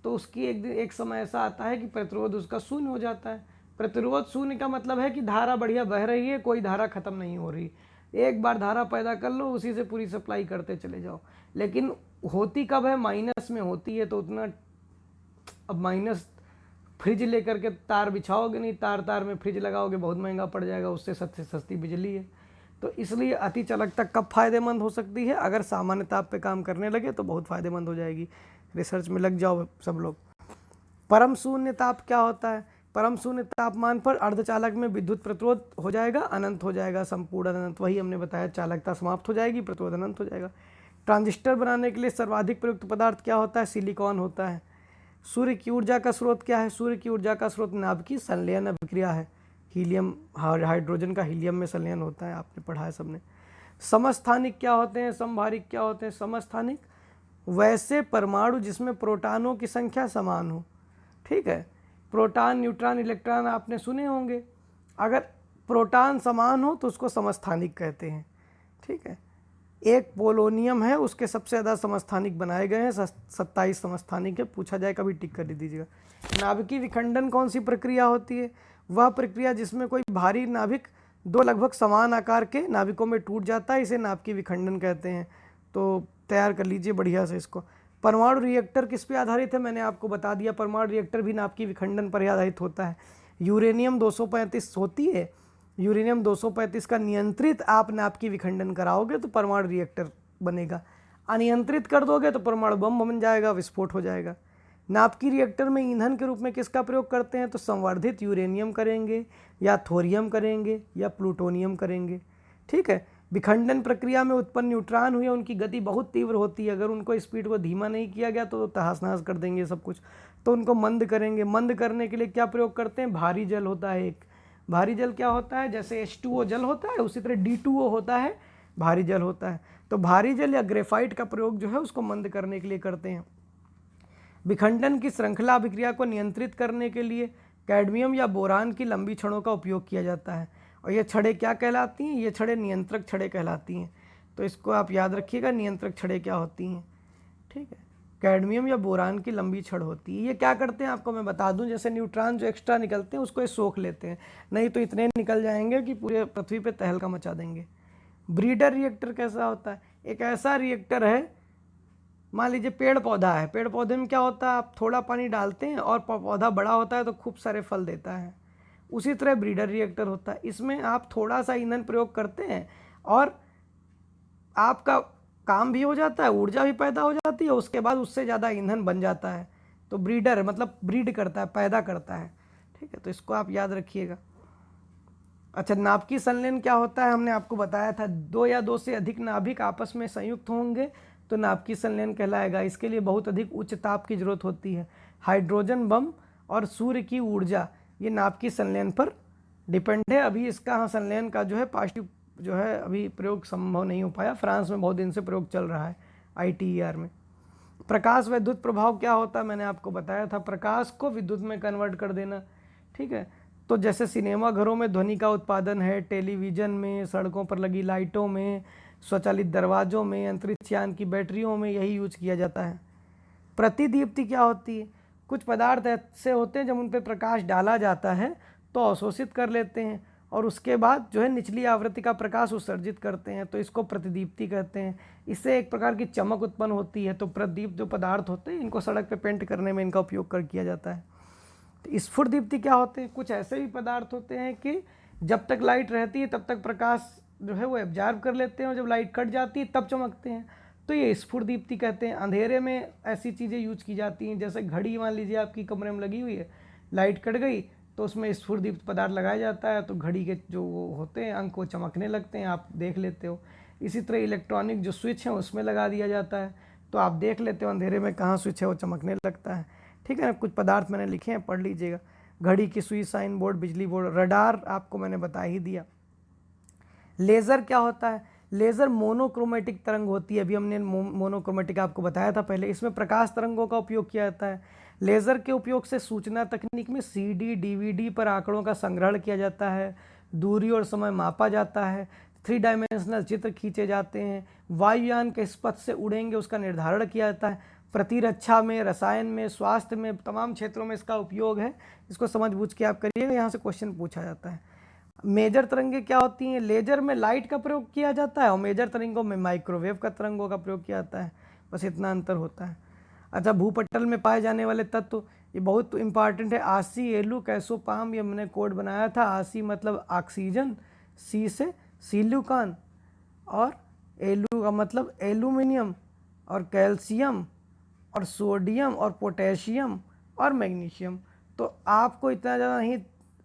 तो उसकी एक समय ऐसा आता है कि प्रतिरोध उसका शून्य हो जाता है। प्रतिरोध शून्य का मतलब है कि धारा बढ़िया बह रही है, कोई धारा खत्म नहीं हो रही। एक बार धारा पैदा कर लो, उसी से पूरी सप्लाई करते चले जाओ। लेकिन होती कब है? माइनस में होती है। तो उतना, अब माइनस, फ्रिज लेकर के तार बिछाओगे नहीं, तार में फ्रिज लगाओगे, बहुत महंगा पड़ जाएगा, उससे सबसे सस्ती बिजली है। तो इसलिए अतिचालकता कब फायदेमंद हो सकती है? अगर सामान्य ताप पे काम करने लगे तो बहुत फायदेमंद हो जाएगी। रिसर्च में लग जाओ सब लोग। परम शून्य ताप क्या होता है? परम शून्य तापमान पर अर्धचालक में विद्युत प्रतिरोध हो जाएगा, अनंत हो जाएगा, संपूर्ण अनंत। वही हमने बताया, चालकता समाप्त हो जाएगी, प्रतिरोध अनंत हो जाएगा। ट्रांजिस्टर बनाने के लिए सर्वाधिक प्रयुक्त पदार्थ क्या होता है? सिलिकॉन होता है। सूर्य की ऊर्जा का स्रोत क्या है? सूर्य की ऊर्जा का स्रोत नाभिकीय संलयन अभिक्रिया है। हीलियम, हाइड्रोजन का हीलियम में संलयन होता है, आपने पढ़ा है सबने। समस्थानिक क्या होते हैं? समभारिक क्या होते हैं? समस्थानिक वैसे परमाणु जिसमें प्रोटॉनों की संख्या समान हो। ठीक है। प्रोटॉन, न्यूट्रॉन, इलेक्ट्रॉन आपने सुने होंगे। अगर प्रोटॉन समान हो तो उसको समस्थानिक कहते हैं। ठीक है। एक पोलोनियम है, उसके सबसे ज़्यादा समस्थानिक बनाए गए हैं, 27 समस्थानिक है। पूछा जाए कभी, टिक कर दीजिएगा। नाभिकीय विखंडन कौन सी प्रक्रिया होती है? वह प्रक्रिया जिसमें कोई भारी नाभिक दो लगभग समान आकार के नाभिकों में टूट जाता है, इसे नाभिकीय विखंडन कहते हैं। तो तैयार कर लीजिए बढ़िया से इसको। परमाणु रिएक्टर किस पे आधारित है? मैंने आपको बता दिया, परमाणु रिएक्टर भी नाभिकीय विखंडन पर आधारित होता है। यूरेनियम 235 होती है, यूरेनियम 235 का नियंत्रित आप नाभिकीय विखंडन कराओगे तो परमाणु रिएक्टर बनेगा। अनियंत्रित कर दोगे तो परमाणु बम बन जाएगा, विस्फोट हो जाएगा। नाभिकीय रिएक्टर में ईंधन के रूप में किसका प्रयोग करते हैं? तो संवर्धित यूरेनियम करेंगे, या थोरियम करेंगे, या प्लूटोनियम करेंगे। ठीक है। विखंडन प्रक्रिया में उत्पन्न न्यूट्रॉन हुए, उनकी गति बहुत तीव्र होती है। अगर उनको स्पीड को धीमा नहीं किया गया तो तहस नहस कर देंगे सब कुछ। तो उनको मंद करेंगे। मंद करने के लिए क्या प्रयोग करते हैं? भारी जल होता है एक। भारी जल क्या होता है? जैसे H2O जल होता है, उसी तरह D2O होता है, भारी जल होता है। तो भारी जल या ग्रेफाइट का प्रयोग जो है उसको मंद करने के लिए करते हैं। विखंडन की श्रृंखला अभिक्रिया को नियंत्रित करने के लिए कैडमियम या बोरान की लंबी छड़ों का उपयोग किया जाता है। और ये छड़ें क्या कहलाती हैं? ये छड़ें नियंत्रक छड़ें कहलाती हैं। तो इसको आप याद रखिएगा, नियंत्रक छड़ें क्या होती हैं। ठीक है। कैडमियम या बोरान की लंबी छड़ होती है। ये क्या करते हैं आपको मैं बता दूं, जैसे न्यूट्रॉन जो एक्स्ट्रा निकलते हैं उसको ये सोख लेते हैं, नहीं तो इतने निकल जाएंगे कि पूरे पृथ्वी पे तहलका मचा देंगे। ब्रीडर रिएक्टर कैसा होता है? एक ऐसा रिएक्टर है, मान लीजिए पेड़ पौधा है, पेड़ पौधे में क्या होता है? आप थोड़ा पानी डालते हैं और पौधा बड़ा होता है तो खूब सारे फल देता है। उसी तरह ब्रीडर रिएक्टर होता है। इसमें आप थोड़ा सा ईंधन प्रयोग करते हैं और आपका काम भी हो जाता है, ऊर्जा भी पैदा हो जाती है, उसके बाद उससे ज़्यादा ईंधन बन जाता है। तो ब्रीडर मतलब ब्रीड करता है, पैदा करता है। ठीक है। तो इसको आप याद रखिएगा। अच्छा, नाभिकीय संलयन क्या होता है? हमने आपको बताया था, दो या दो से अधिक नाभिक आपस में संयुक्त होंगे तो नाभिकीय संलयन कहलाएगा। इसके लिए बहुत अधिक उच्च ताप की जरूरत होती है। हाइड्रोजन बम और सूर्य की ऊर्जा, ये नाभिकीय संलयन पर डिपेंड है। अभी इसका संलयन का जो है पॉजिटिव जो है अभी प्रयोग संभव नहीं हो पाया। फ्रांस में बहुत दिन से प्रयोग चल रहा है ITER में। प्रकाश विद्युत प्रभाव क्या होता है? मैंने आपको बताया था, प्रकाश को विद्युत में कन्वर्ट कर देना। ठीक है। तो जैसे सिनेमा घरों में ध्वनि का उत्पादन है, टेलीविज़न में, सड़कों पर लगी लाइटों में, स्वचालित दरवाज़ों में, अंतरिक्ष यान की बैटरियों में यही यूज किया जाता है। प्रतिदीप्ति क्या होती है? कुछ पदार्थ ऐसे होते हैं जब उन पर प्रकाश डाला जाता है तो अवशोषित कर लेते हैं और उसके बाद जो है निचली आवृत्ति का प्रकाश उत्सर्जित करते हैं, तो इसको प्रतिदीप्ति कहते हैं। इससे एक प्रकार की चमक उत्पन्न होती है। तो प्रदीप जो पदार्थ होते हैं इनको सड़क पे पेंट करने में इनका उपयोग किया जाता है। तो स्फुरदीप्ति क्या होते हैं? कुछ ऐसे भी पदार्थ होते हैं कि जब तक लाइट रहती है तब तक प्रकाश जो है वो एब्जॉर्ब कर लेते हैं और जब लाइट कट जाती है तब चमकते हैं, तो ये स्फुरदीप्ति कहते हैं। अंधेरे में ऐसी चीज़ें यूज की जाती हैं, जैसे घड़ी मान लीजिए आपकी कमरे में लगी हुई है, लाइट कट गई तो उसमें स्फुरदीप्त पदार्थ लगाया जाता है, तो घड़ी के जो वो होते हैं अंक वो चमकने लगते हैं, आप देख लेते हो। इसी तरह इलेक्ट्रॉनिक जो स्विच है उसमें लगा दिया जाता है, तो आप देख लेते हो अंधेरे में कहाँ स्विच है, वो चमकने लगता है। ठीक है ना, कुछ पदार्थ मैंने लिखे हैं, पढ़ लीजिएगा। घड़ी की सुई, साइन बोर्ड, बिजली बोर्ड, रडार आपको मैंने बता ही दिया। लेज़र क्या होता है? लेज़र मोनोक्रोमेटिक तरंग होती है, अभी हमने मोनोक्रोमेटिक आपको बताया था पहले। इसमें प्रकाश तरंगों का उपयोग किया जाता है। लेज़र के उपयोग से सूचना तकनीक में सीडी, डीवीडी पर आंकड़ों का संग्रहण किया जाता है, दूरी और समय मापा जाता है, 3 डायमेंशनल चित्र खींचे जाते हैं, वायुयान किस पथ से उड़ेंगे उसका निर्धारण किया जाता है। प्रतिरक्षा में, रसायन में, स्वास्थ्य में, तमाम क्षेत्रों में इसका उपयोग है। इसको समझ बूझ के आप करिएगा, यहाँ से क्वेश्चन पूछा जाता है। मेजर तरंगे क्या होती हैं? लेजर में लाइट का प्रयोग किया जाता है और मेजर तरंगों में माइक्रोवेव का तरंगों का प्रयोग किया जाता है, बस इतना अंतर होता है। अच्छा, भूपटल में पाए जाने वाले तत्व, ये बहुत इंपॉर्टेंट है। आसी, एलू, कैसोपाम, ये मैंने कोड बनाया था। आसी मतलब ऑक्सीजन, सी से सिलिकॉन, और एलू का मतलब एल्यूमिनियम, और कैल्शियम, और सोडियम, और पोटेशियम, और मैग्नीशियम। तो आपको इतना ज़्यादा नहीं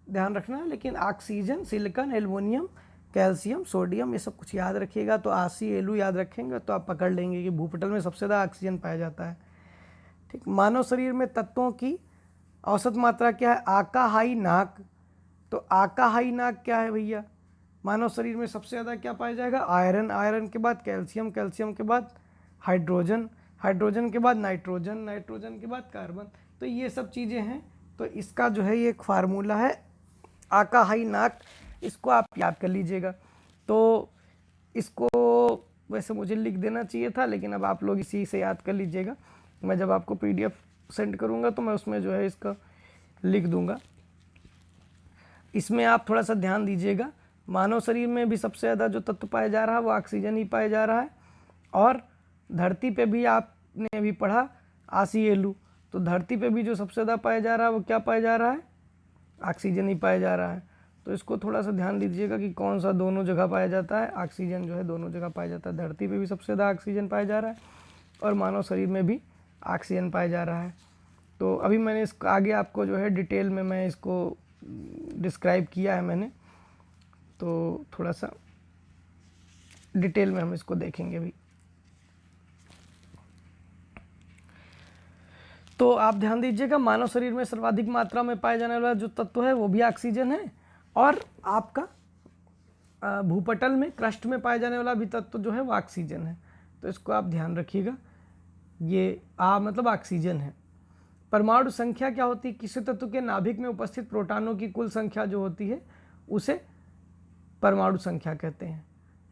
ध्यान रखना है, लेकिन oxygen, silicon, aluminium, calcium, sodium, ये सब कुछ याद रखिएगा। तो आसी, एलू याद रखेंगे तो आप पकड़ लेंगे कि भूपटल में सबसे ज़्यादा ऑक्सीजन पाया जाता है। ठीक, मानव शरीर में तत्वों की औसत मात्रा क्या है? आका, हाई, नाक। तो आका, हाई, नाक क्या है भैया? मानव शरीर में सबसे ज़्यादा क्या पाया जाएगा? आयरन, आयरन के बाद कैल्शियम, कैल्शियम के बाद हाइड्रोजन, हाइड्रोजन के बाद नाइट्रोजन, नाइट्रोजन के बाद कार्बन। तो ये सब चीज़ें हैं। तो इसका जो है ये एक फार्मूला है, आका, हाई, नाक, इसको आप याद कर लीजिएगा। तो इसको वैसे मुझे लिख देना चाहिए था, लेकिन अब आप लोग इसी से याद कर लीजिएगा। मैं जब आपको PDF सेंड करूँगा तो मैं उसमें जो है इसका लिख दूँगा। इसमें आप थोड़ा सा ध्यान दीजिएगा, मानव शरीर में भी सबसे ज़्यादा जो तत्व पाया जा रहा है वो ऑक्सीजन ही पाया जा रहा है, और धरती पे भी आपने अभी पढ़ा आसी, एलू, तो धरती पे भी जो सबसे ज़्यादा पाया जा रहा है वो क्या पाया जा रहा है? ऑक्सीजन ही पाया जा रहा है। तो इसको थोड़ा सा ध्यान दीजिएगा कि कौन सा दोनों जगह पाया जाता है। ऑक्सीजन जो है दोनों जगह पाया जाता है, धरती पे भी सबसे ज़्यादा ऑक्सीजन पाया जा रहा है और मानव शरीर में भी ऑक्सीजन पाया जा रहा है। तो अभी मैंने इसको आगे आपको जो है डिटेल में मैं इसको डिस्क्राइब किया है मैंने, तो थोड़ा सा डिटेल में हम इसको देखेंगे अभी। तो आप ध्यान दीजिएगा, मानव शरीर में सर्वाधिक मात्रा में पाए जाने वाला जो तत्व है वो भी ऑक्सीजन है, और आपका भूपटल में, क्रस्ट में पाए जाने वाला भी तत्व जो है वो ऑक्सीजन है। तो इसको आप ध्यान रखिएगा, ये मतलब ऑक्सीजन है। परमाणु संख्या क्या होती है? किसी तत्व के नाभिक में उपस्थित प्रोटॉनों की कुल संख्या जो होती है उसे परमाणु संख्या कहते हैं।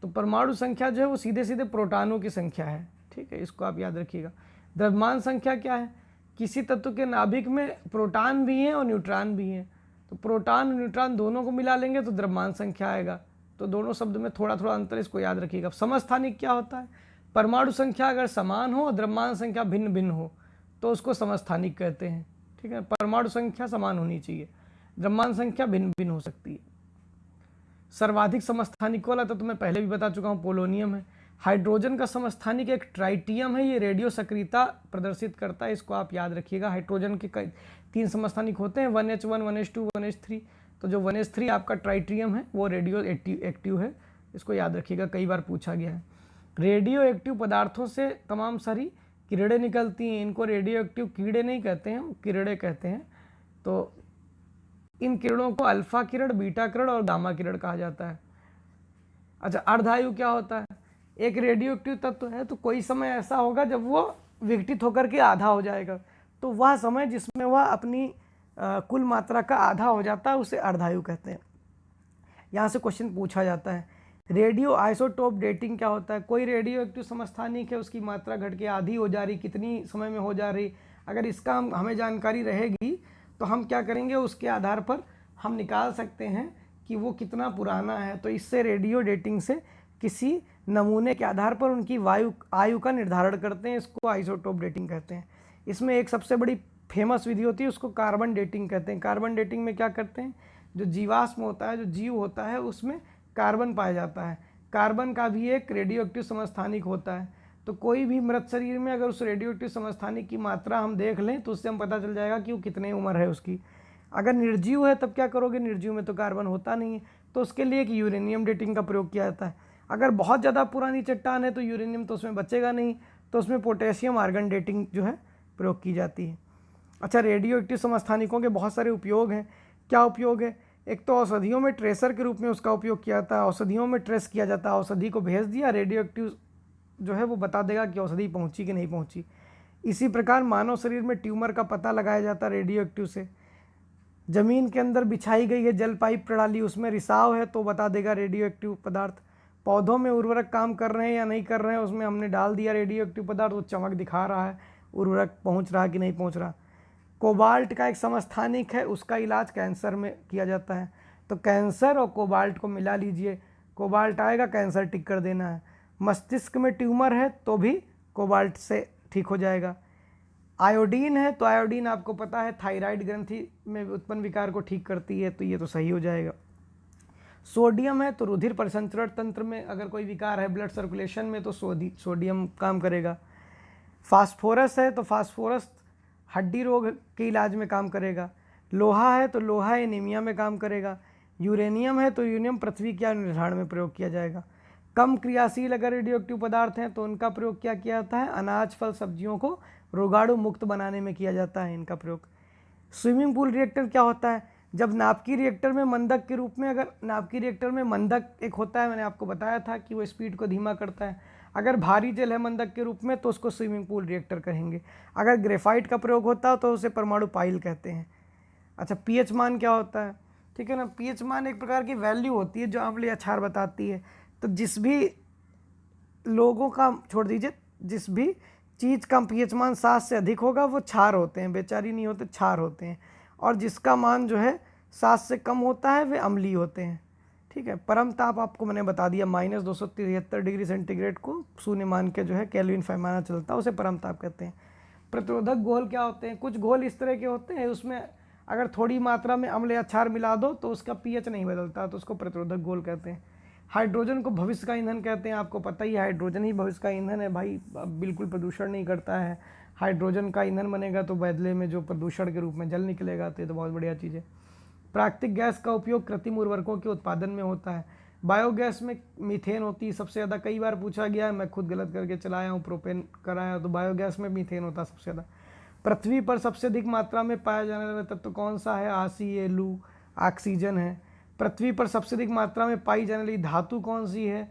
तो परमाणु संख्या जो है वो सीधे सीधे प्रोटॉनों की संख्या है। ठीक है, इसको आप याद रखिएगा। द्रव्यमान संख्या क्या है? किसी तत्व के नाभिक में प्रोटॉन भी हैं और न्यूट्रॉन भी हैं, तो प्रोटॉन और न्यूट्रॉन दोनों को मिला लेंगे तो द्रव्यमान संख्या आएगा। तो दोनों शब्द में थोड़ा थोड़ा अंतर, इसको याद रखिएगा। समस्थानिक क्या होता है? परमाणु संख्या अगर समान हो और द्रव्यमान संख्या भिन्न भिन्न हो तो उसको समस्थानिक कहते हैं। ठीक है, परमाणु संख्या समान होनी चाहिए, द्रव्यमान संख्या भिन्न भिन्न हो सकती है। सर्वाधिक समस्थानिक वाला तो मैं पहले भी बता चुका हूँ, पोलोनियम है। हाइड्रोजन का समस्थानिक एक ट्राइटियम है, ये रेडियो सक्रियता प्रदर्शित करता है, इसको आप याद रखिएगा। हाइड्रोजन के 3 समस्थानिक होते हैं, 1H1, 1H2, 1H3। तो जो 1H3 आपका ट्राइटियम है वो रेडियो एक्टिव है, इसको याद रखिएगा, कई बार पूछा गया है। रेडियो एक्टिव पदार्थों से तमाम सारी किरणें निकलती हैं, इनको रेडियो एक्टिव कीड़े नहीं कहते हैं, किरणें कहते हैं। तो इन किरणों को अल्फा किरण, बीटा किरण और गामा किरण कहा जाता है। अच्छा, अर्धायु क्या होता है? एक रेडियो एक्टिव तत्व है, तो कोई समय ऐसा होगा जब वो विघटित होकर के आधा हो जाएगा, तो वह समय जिसमें वह अपनी कुल मात्रा का आधा हो जाता है उसे अर्धायु कहते हैं। यहाँ से क्वेश्चन पूछा जाता है। रेडियो आइसोटोप डेटिंग क्या होता है? कोई रेडियो एक्टिव समस्थानिक है, उसकी मात्रा घट के आधी हो जा रही, कितनी समय में हो जा रही, अगर इसका हमें जानकारी रहेगी तो हम क्या करेंगे, उसके आधार पर हम निकाल सकते हैं कि वो कितना पुराना है। तो इससे रेडियो डेटिंग से किसी नमूने के आधार पर उनकी आयु का निर्धारण करते हैं, इसको आइसोटोप डेटिंग कहते हैं। इसमें एक सबसे बड़ी फेमस विधि होती है उसको कार्बन डेटिंग कहते हैं। कार्बन डेटिंग में क्या करते हैं, जो जीवाश्म होता है, जो जीव होता है, उसमें कार्बन पाया जाता है। कार्बन का भी एक रेडियो एक्टिव समस्थानिक होता है। तो कोई भी मृत शरीर में अगर उस रेडियो एक्टिव समस्थानिक की मात्रा हम देख लें तो उससे हम पता चल जाएगा कि वो कितने उम्र है उसकी। अगर निर्जीव है तब क्या करोगे, निर्जीव में तो कार्बन होता नहीं है, तो उसके लिए एक यूरेनियम डेटिंग का प्रयोग किया जाता है। अगर बहुत ज़्यादा पुरानी चट्टान है तो यूरेनियम तो उसमें बचेगा नहीं, तो उसमें पोटेशियम आर्गन डेटिंग जो है प्रयोग की जाती है। अच्छा, रेडियो एक्टिव समस्थानिकों के बहुत सारे उपयोग हैं। क्या उपयोग है, एक तो औषधियों में ट्रेसर के रूप में उसका उपयोग किया जाता है। औषधियों में ट्रेस किया जाता है, औषधि को भेज दिया, रेडियो एक्टिव जो है वो बता देगा कि औषधि पहुंची कि नहीं पहुंची। इसी प्रकार मानव शरीर में ट्यूमर का पता लगाया जाता है रेडियो एक्टिव से। ज़मीन के अंदर बिछाई गई है जल पाइप प्रणाली, उसमें रिसाव है तो बता देगा रेडियो एक्टिव पदार्थ। पौधों में उर्वरक काम कर रहे हैं या नहीं कर रहे हैं, उसमें हमने डाल दिया रेडियो एक्टिव पदार्थ, वो चमक दिखा रहा है उर्वरक पहुंच रहा कि नहीं पहुंच रहा। कोबाल्ट का एक समस्थानिक है, उसका इलाज कैंसर में किया जाता है। तो कैंसर और कोबाल्ट को मिला लीजिए, कोबाल्ट आएगा, कैंसर ठीक कर देना है। मस्तिष्क में ट्यूमर है तो भी कोबाल्ट से ठीक हो जाएगा। आयोडीन है तो आयोडीन आपको पता है थायराइड ग्रंथि में उत्पन्न विकार को ठीक करती है, तो ये तो सही हो जाएगा। सोडियम है तो रुधिर परिसंचरण तंत्र में अगर कोई विकार है, ब्लड सर्कुलेशन में, तो सोडियम काम करेगा। फास्फोरस है तो फास्फोरस हड्डी रोग के इलाज में काम करेगा। लोहा है तो लोहा एनीमिया में काम करेगा। यूरेनियम है तो यूरेनियम पृथ्वी के निर्धारण में प्रयोग किया जाएगा। कम क्रियाशील अगर रेडियो एक्टिव पदार्थ हैं तो उनका प्रयोग क्या किया जाता है, अनाज फल सब्जियों को रोगाणु मुक्त बनाने में किया जाता है इनका प्रयोग। स्विमिंग पूल रिएक्टर क्या होता है, जब नाभिकीय रिएक्टर में मंदक के रूप में, अगर नाभिकीय रिएक्टर में मंदक एक होता है, मैंने आपको बताया था कि वो स्पीड को धीमा करता है, अगर भारी जल है मंदक के रूप में तो उसको स्विमिंग पूल रिएक्टर कहेंगे। अगर ग्रेफाइट का प्रयोग होता है तो उसे परमाणु पाइल कहते हैं। अच्छा, पीएच मान क्या होता है, ठीक है ना, पीएच मान एक प्रकार की वैल्यू होती है जो अम्लीय क्षार बताती है। तो जिस भी लोगों का छोड़ दीजिए, जिस भी चीज़ का पीएच मान 7 से अधिक होगा वो क्षार होते हैं, बेचारी नहीं होते, क्षार होते हैं। और जिसका मान जो है 7 से कम होता है वे अम्लीय होते हैं। ठीक है, परम ताप आपको मैंने बता दिया, -273 डिग्री सेंटीग्रेड को शून्य मान के जो है केल्विन पैमाना चलता है, उसे परम ताप कहते हैं। प्रतिरोधक घोल क्या होते हैं, कुछ घोल इस तरह के होते हैं उसमें अगर थोड़ी मात्रा में अम्ल या क्षार मिला दो तो उसका पीएच नहीं बदलता, तो उसको प्रतिरोधक घोल कहते हैं। हाइड्रोजन को भविष्य का ईंधन कहते हैं, आपको पता ही है हाइड्रोजन ही भविष्य का ईंधन है भाई, बिल्कुल प्रदूषण नहीं करता है। हाइड्रोजन का ईंधन बनेगा तो बदले में जो प्रदूषण के रूप में जल निकलेगा, तो ये तो बहुत बढ़िया चीज़ है। प्राकृतिक गैस का उपयोग कृत्रिम उर्वरकों के उत्पादन में होता है। बायोगैस में मीथेन होती है सबसे ज़्यादा, कई बार पूछा गया है, मैं खुद गलत करके चलाया हूँ, प्रोपेन कराया, तो बायोगैस में मीथेन होता है सबसे ज़्यादा। पृथ्वी पर सबसे अधिक मात्रा में पाया जाने वाला तत्व कौन सा है, Acu ऑक्सीजन है। पृथ्वी पर सबसे अधिक मात्रा में पाई जाने वाली धातु कौन सी है,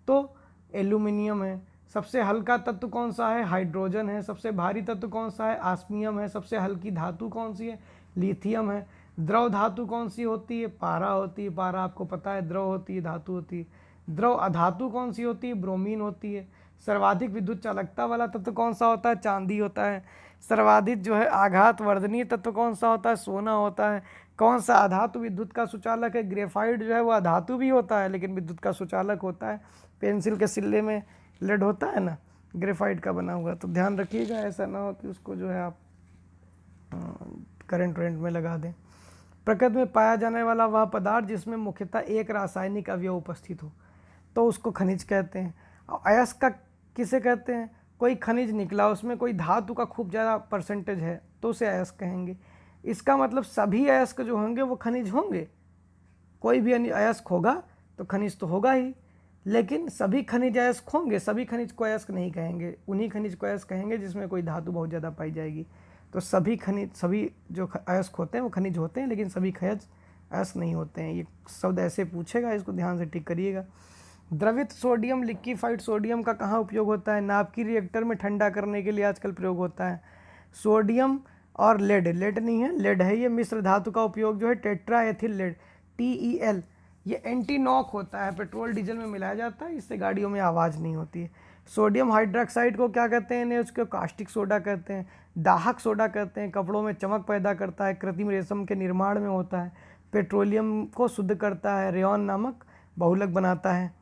तो एल्यूमिनियम है। सबसे हल्का तत्व कौन सा है, हाइड्रोजन है। सबसे भारी तत्व कौन सा है, ऑस्मियम है। सबसे हल्की धातु कौन सी है, लिथियम है। द्रव धातु कौन सी होती है, पारा होती है। पारा आपको पता है द्रव होती है, धातु होती है। द्रव अधातु कौन सी होती है, ब्रोमीन होती है। सर्वाधिक विद्युत चालकता वाला तत्व कौन सा होता है, चांदी होता है। सर्वाधिक जो है आघात वर्धनीय तत्व कौन सा होता है, सोना होता है। कौन सा अधातु विद्युत का सुचालक है, ग्रेफाइट जो है वो अधातु भी होता है लेकिन विद्युत का सुचालक होता है। पेंसिल के सिल्ले में लेड होता है ना, ग्रेफाइट का बना हुआ, तो ध्यान रखिएगा ऐसा ना हो कि उसको जो है आप करंट में लगा दें। प्रकृति में पाया जाने वाला वह पदार्थ जिसमें मुख्यतः एक रासायनिक अवयव उपस्थित हो, तो उसको खनिज कहते हैं। और अयस्क का किसे कहते हैं, कोई खनिज निकला उसमें कोई धातु का खूब ज़्यादा परसेंटेज है तो उसे अयस्क कहेंगे। इसका मतलब सभी अयस्क जो होंगे वो खनिज होंगे, कोई भी अयस्क होगा तो खनिज तो होगा ही, लेकिन सभी खनिज अयस्क होंगे, सभी खनिज को अयस्क नहीं कहेंगे, उन्हीं खनिज को अयस्क कहेंगे जिसमें कोई धातु बहुत ज़्यादा पाई जाएगी। तो सभी खनिज, सभी जो अयस्क होते हैं वो खनिज होते हैं, लेकिन सभी खनिज अयस्क नहीं होते हैं। ये शब्द ऐसे पूछेगा, इसको ध्यान से टिक करिएगा। द्रवित सोडियम, लिक्विफाइड सोडियम का कहाँ उपयोग होता है, नाभिकीय रिएक्टर में ठंडा करने के लिए आजकल प्रयोग होता है। सोडियम और लेड, लेड नहीं है लेड है, ये मिश्र धातु का उपयोग जो है टेट्रा एथिल लेड TeL, ये एंटी नॉक होता है, पेट्रोल डीजल में मिलाया जाता है, इससे गाड़ियों में आवाज़ नहीं होती है। सोडियम हाइड्रोक्साइड को क्या कहते हैं, उसको कास्टिक सोडा कहते हैं, दाहक सोडा कहते हैं। कपड़ों में चमक पैदा करता है, कृत्रिम रेशम के निर्माण में होता है, पेट्रोलियम को शुद्ध करता है, रेयॉन नामक बहुलक बनाता है।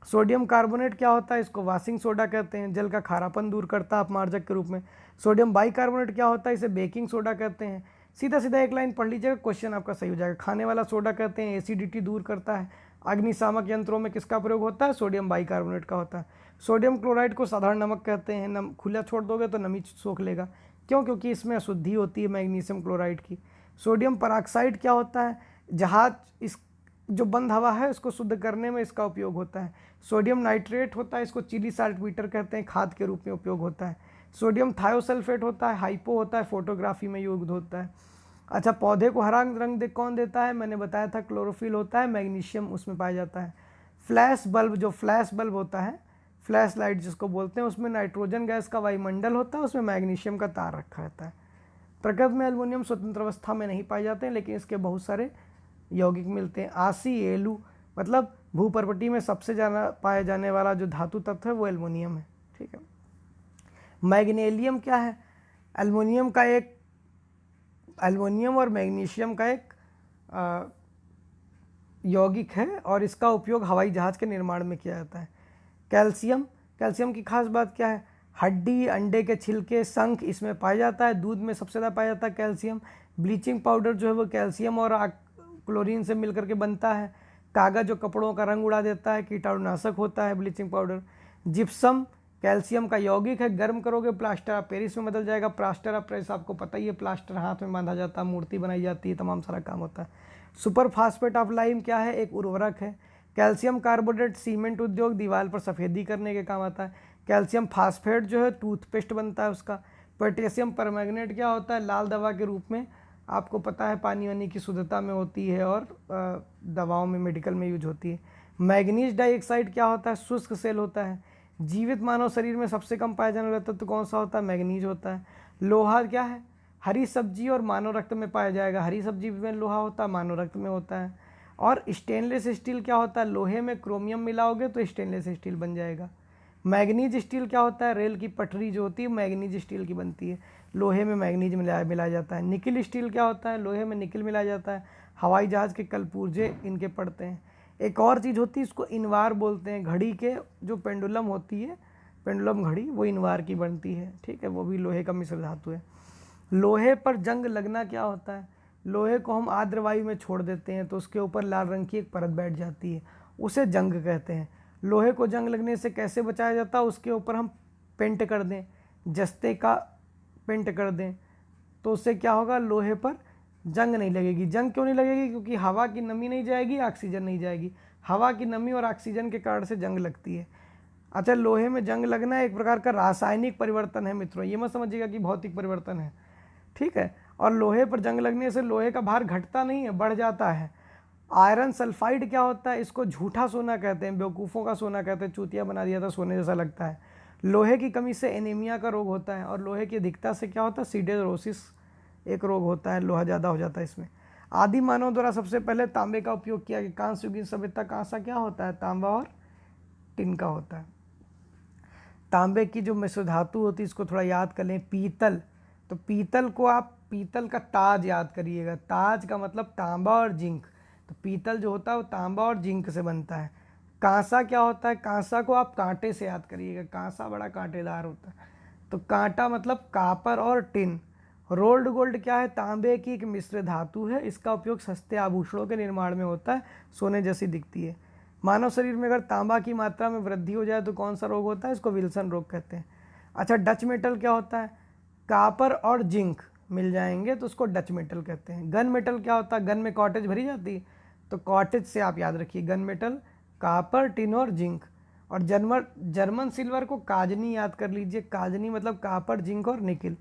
सोडियम कार्बोनेट क्या होता है, इसको वाशिंग सोडा कहते हैं, जल का खारापन दूर करता है अपमार्जक के रूप में। सोडियम बाइकार्बोनेट क्या होता है, इसे बेकिंग सोडा कहते हैं। सीधा सीधा एक लाइन पढ़ लीजिएगा, क्वेश्चन आपका सही हो जाएगा। खाने वाला सोडा कहते हैं, एसिडिटी दूर करता है। अग्निशामक यंत्रों में किसका प्रयोग होता है, सोडियम बाइकार्बोनेट का होता है। सोडियम क्लोराइड को साधारण नमक कहते हैं, खुला छोड़ दोगे तो नमी सोख लेगा। क्यों, क्योंकि इसमें अशुद्धि होती है मैग्नीशियम क्लोराइड की। सोडियम परऑक्साइड क्या होता है, जहाज इस जो बंद हवा है उसको शुद्ध करने में इसका उपयोग होता है। सोडियम नाइट्रेट होता है, इसको चिली साल्ट मीटर कहते हैं, खाद के रूप में उपयोग होता है। सोडियम थायोसल्फेट होता है, हाइपो होता है, फोटोग्राफी में यूज होता है। अच्छा, पौधे को हरा रंग कौन देता है, मैंने बताया था क्लोरोफिल होता है, मैग्नीशियम उसमें पाया जाता है। फ्लैश बल्ब, जो फ्लैश बल्ब होता है, फ्लैश लाइट जिसको बोलते हैं, उसमें नाइट्रोजन गैस का वायुमंडल होता है, उसमें मैग्नीशियम का तार रखा रहता है। प्रकृति में एल्युमिनियम स्वतंत्र अवस्था में नहीं पाए जाते हैं, लेकिन इसके बहुत सारे यौगिक मिलते हैं। आसी एलू मतलब भूपर्वटी में सबसे ज़्यादा पाया जाने वाला जो धातु तत्व है वो एल्युमिनियम है। ठीक है। मैग्नीशियम क्या है, एल्युमिनियम और मैग्नीशियम का एक यौगिक है और इसका उपयोग हवाई जहाज़ के निर्माण में किया जाता है। कैल्शियम की खास बात क्या है, हड्डी, अंडे के छिलके, शंख इसमें पाया जाता है। दूध में सबसे ज़्यादा पाया जाता है कैल्शियम। ब्लीचिंग पाउडर जो है वो कैल्शियम और क्लोरीन से मिलकर के बनता है। कागज़ जो कपड़ों का रंग उड़ा देता है, कीटाणुनाशक होता है ब्लीचिंग पाउडर। जिप्सम कैल्शियम का यौगिक है, गर्म करोगे प्लास्टर ऑफ पेरिस में बदल जाएगा। प्लास्टर ऑफ पेरिस आपको पता ही है, प्लास्टर हाथ में बांधा जाता है, मूर्ति बनाई जाती है, तमाम सारा काम होता है। सुपर फास्फेट ऑफ लाइम क्या है, एक उर्वरक है। कैल्शियम कार्बोनेट सीमेंट उद्योग, दीवार पर सफ़ेदी करने के काम आता है। कैल्शियम फास्फेट जो है टूथपेस्ट बनता है उसका। पोटेशियम परमैंगनेट क्या होता है, लाल दवा के रूप में, आपको पता है पानी वानी की शुद्धता में होती है और दवाओं में, मेडिकल में यूज होती है। मैग्नीज डाइऑक्साइड क्या होता है, शुष्क सेल होता है। जीवित मानव शरीर में सबसे कम पाया जाने वाला तत्व कौन सा होता है, मैग्नीज होता है। लोहा क्या है, हरी सब्जी और मानव रक्त में पाया जाएगा। हरी सब्जी में लोहा होता है, मानव रक्त में होता है। और स्टेनलेस स्टील क्या होता है, लोहे में क्रोमियम मिलाओगे तो स्टेनलेस स्टील बन जाएगा। मैग्नीज स्टील क्या होता है, रेल की पटरी जो होती है मैग्नीज स्टील की बनती है, लोहे में मैग्नीज मिलाया जाता है। निकिल स्टील क्या होता है, लोहे में निकिल मिलाया जाता है। हवाई जहाज़ के कलपुर्जे इनके पड़ते हैं। एक और चीज़ होती है, इसको इनवार बोलते हैं। घड़ी के जो पेंडुलम होती है, पेंडुलम घड़ी, वो इनवार की बनती है। ठीक है, वो भी लोहे का मिश्र धातु है। लोहे पर जंग लगना क्या होता है, लोहे को हम आर्द्र वायु में छोड़ देते हैं तो उसके ऊपर लाल रंग की एक परत बैठ जाती है, उसे जंग कहते हैं। लोहे को जंग लगने से कैसे बचाया जाता है, उसके ऊपर हम पेंट कर दें, जस्ते का पेंट कर दें तो उससे क्या होगा, लोहे पर जंग नहीं लगेगी। जंग क्यों नहीं लगेगी, क्योंकि हवा की नमी नहीं जाएगी, ऑक्सीजन नहीं जाएगी। हवा की नमी और ऑक्सीजन के कारण से जंग लगती है। अच्छा, लोहे में जंग लगना एक प्रकार का रासायनिक परिवर्तन है मित्रों, ये मत समझिएगा कि भौतिक परिवर्तन है। ठीक है, और लोहे पर जंग लगने से लोहे का भार घटता नहीं है, बढ़ जाता है। आयरन सल्फाइड क्या होता है, इसको झूठा सोना कहते हैं, बेवकूफ़ों का सोना कहते हैं, चूतिया बना दिया था, सोने जैसा लगता है। लोहे की कमी से एनीमिया का रोग होता है और लोहे की अधिकता से क्या होता है, सिडेरोसिस एक रोग होता है, लोहा ज़्यादा हो जाता है इसमें। आदि मानव द्वारा सबसे पहले तांबे का उपयोग किया गया। कांस्य युगीन सभ्यता कांसा क्या होता है, तांबा और टिन का होता है। तांबे की जो मिश्र धातु होती है इसको थोड़ा याद कर लें, पीतल। तो पीतल को आप पीतल का ताज याद करिएगा, ताज का मतलब तांबा और जिंक। तो पीतल जो होता है वो तांबा और जिंक से बनता है। कांसा क्या होता है, कांसा को आप कांटे से याद करिएगा, कांसा बड़ा कांटेदार होता है। तो कांटा मतलब कापर और टिन। रोल्ड गोल्ड क्या है, तांबे की एक मिश्र धातु है, इसका उपयोग सस्ते आभूषणों के निर्माण में होता है, सोने जैसी दिखती है। मानव शरीर में अगर तांबा की मात्रा में वृद्धि हो जाए तो कौन सा रोग होता है, इसको विल्सन रोग कहते हैं। अच्छा, डच मेटल क्या होता है, कापर और जिंक मिल जाएंगे तो उसको डच मेटल कहते हैं। गन मेटल क्या होता है, गन में कॉटेज भरी जाती है, तो कॉटेज से आप याद रखिए गन मेटल, कापर, टिन और जिंक। और जर्मन सिल्वर को काजनी याद कर लीजिए, काजनी मतलब कापर, जिंक और निकिल।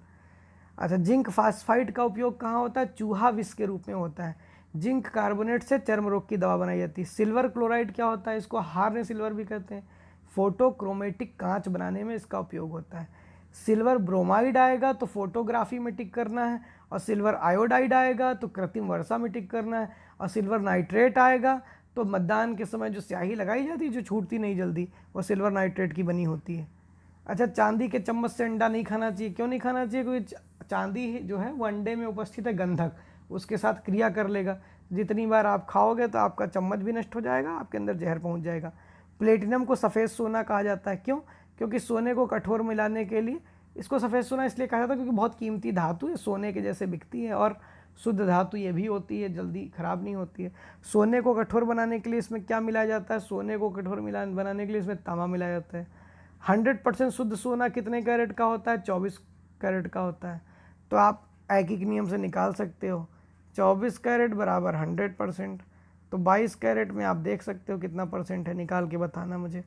अच्छा, जिंक फास्फाइड का उपयोग कहाँ होता है, चूहा विष के रूप में होता है। जिंक कार्बोनेट से चर्म रोग की दवा बनाई जाती है। सिल्वर क्लोराइड क्या होता है, इसको हार्ने सिल्वर भी कहते हैं, फोटोक्रोमेटिक कांच बनाने में इसका उपयोग होता है। सिल्वर ब्रोमाइड आएगा तो फोटोग्राफी में टिक करना है, और सिल्वर आयोडाइड आएगा तो कृत्रिम वर्षा में टिक करना है, और सिल्वर नाइट्रेट आएगा तो मतदान के समय जो स्याही लगाई जाती है जो छूटती नहीं जल्दी, वो सिल्वर नाइट्रेट की बनी होती है। अच्छा, चांदी के चम्मच से अंडा नहीं खाना चाहिए, क्यों नहीं खाना चाहिए, क्योंकि चांदी जो है वो अंडे में उपस्थित है गंधक, उसके साथ क्रिया कर लेगा। जितनी बार आप खाओगे तो आपका चम्मच भी नष्ट हो जाएगा, आपके अंदर जहर पहुंच जाएगा। प्लेटिनम को सफ़ेद सोना कहा जाता है। क्यों? क्योंकि सोने को कठोर मिलाने के लिए इसको सफ़ेद सोना इसलिए कहा जाता है क्योंकि बहुत कीमती धातु है, सोने के जैसे बिकती है और शुद्ध धातु ये भी होती है, जल्दी ख़राब नहीं होती है। सोने को कठोर बनाने के लिए इसमें क्या मिलाया जाता है? सोने को कठोर बनाने के लिए इसमें तांबा मिलाया जाता है। 100% शुद्ध सोना कितने कैरेट का होता है? 24 कैरेट का होता है। तो आप ऐकिक नियम से निकाल सकते हो 24 कैरेट बराबर 100%। तो 22 कैरेट में आप देख सकते हो कितना परसेंट है, निकाल के बताना मुझे।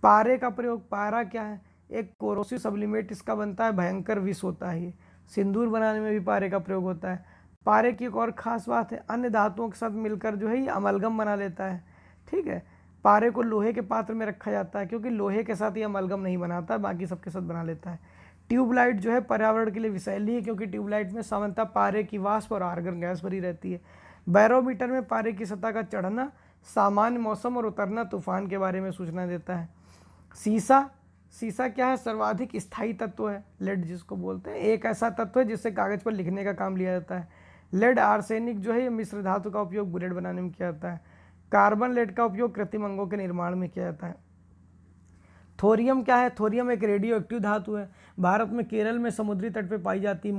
पारे का प्रयोग, पारा क्या है? एक कोरोसिव सब्लिमेट इसका बनता है, भयंकर विष होता है ये। सिंदूर बनाने में भी पारे का प्रयोग होता है। पारे की एक और ख़ास बात है, अन्य धातुओं के साथ मिलकर जो है ये अमलगम बना लेता है। ठीक है, पारे को लोहे के पात्र में रखा जाता है क्योंकि लोहे के साथ ये अमलगम नहीं बनाता, बाकी सबके साथ बना लेता है। ट्यूबलाइट जो है पर्यावरण के लिए विषैली है क्योंकि ट्यूबलाइट में सामान्यतः पारे की वाष्प और आर्गन गैस भरी रहती है। बैरोमीटर में पारे की सतह का चढ़ना सामान्य मौसम और उतरना तूफान के बारे में सूचना देता है। सीसा, सीसा क्या है? सर्वाधिक स्थायी तत्व है, लेड जिसको बोलते हैं। एक ऐसा तत्व है जिससे कागज पर लिखने का काम लिया जाता है। लेड आर्सेनिक जो है ये मिश्र धातु का उपयोग बुलेट बनाने में किया जाता है। कार्बन लेड का उपयोग कृत्रिम अंगों के निर्माण में किया जाता है। थोरियम क्या है? थोरियम एक रेडियो एक्टिव धातु है। भारत में केरल में समुद्री तट पे पाई जाती है।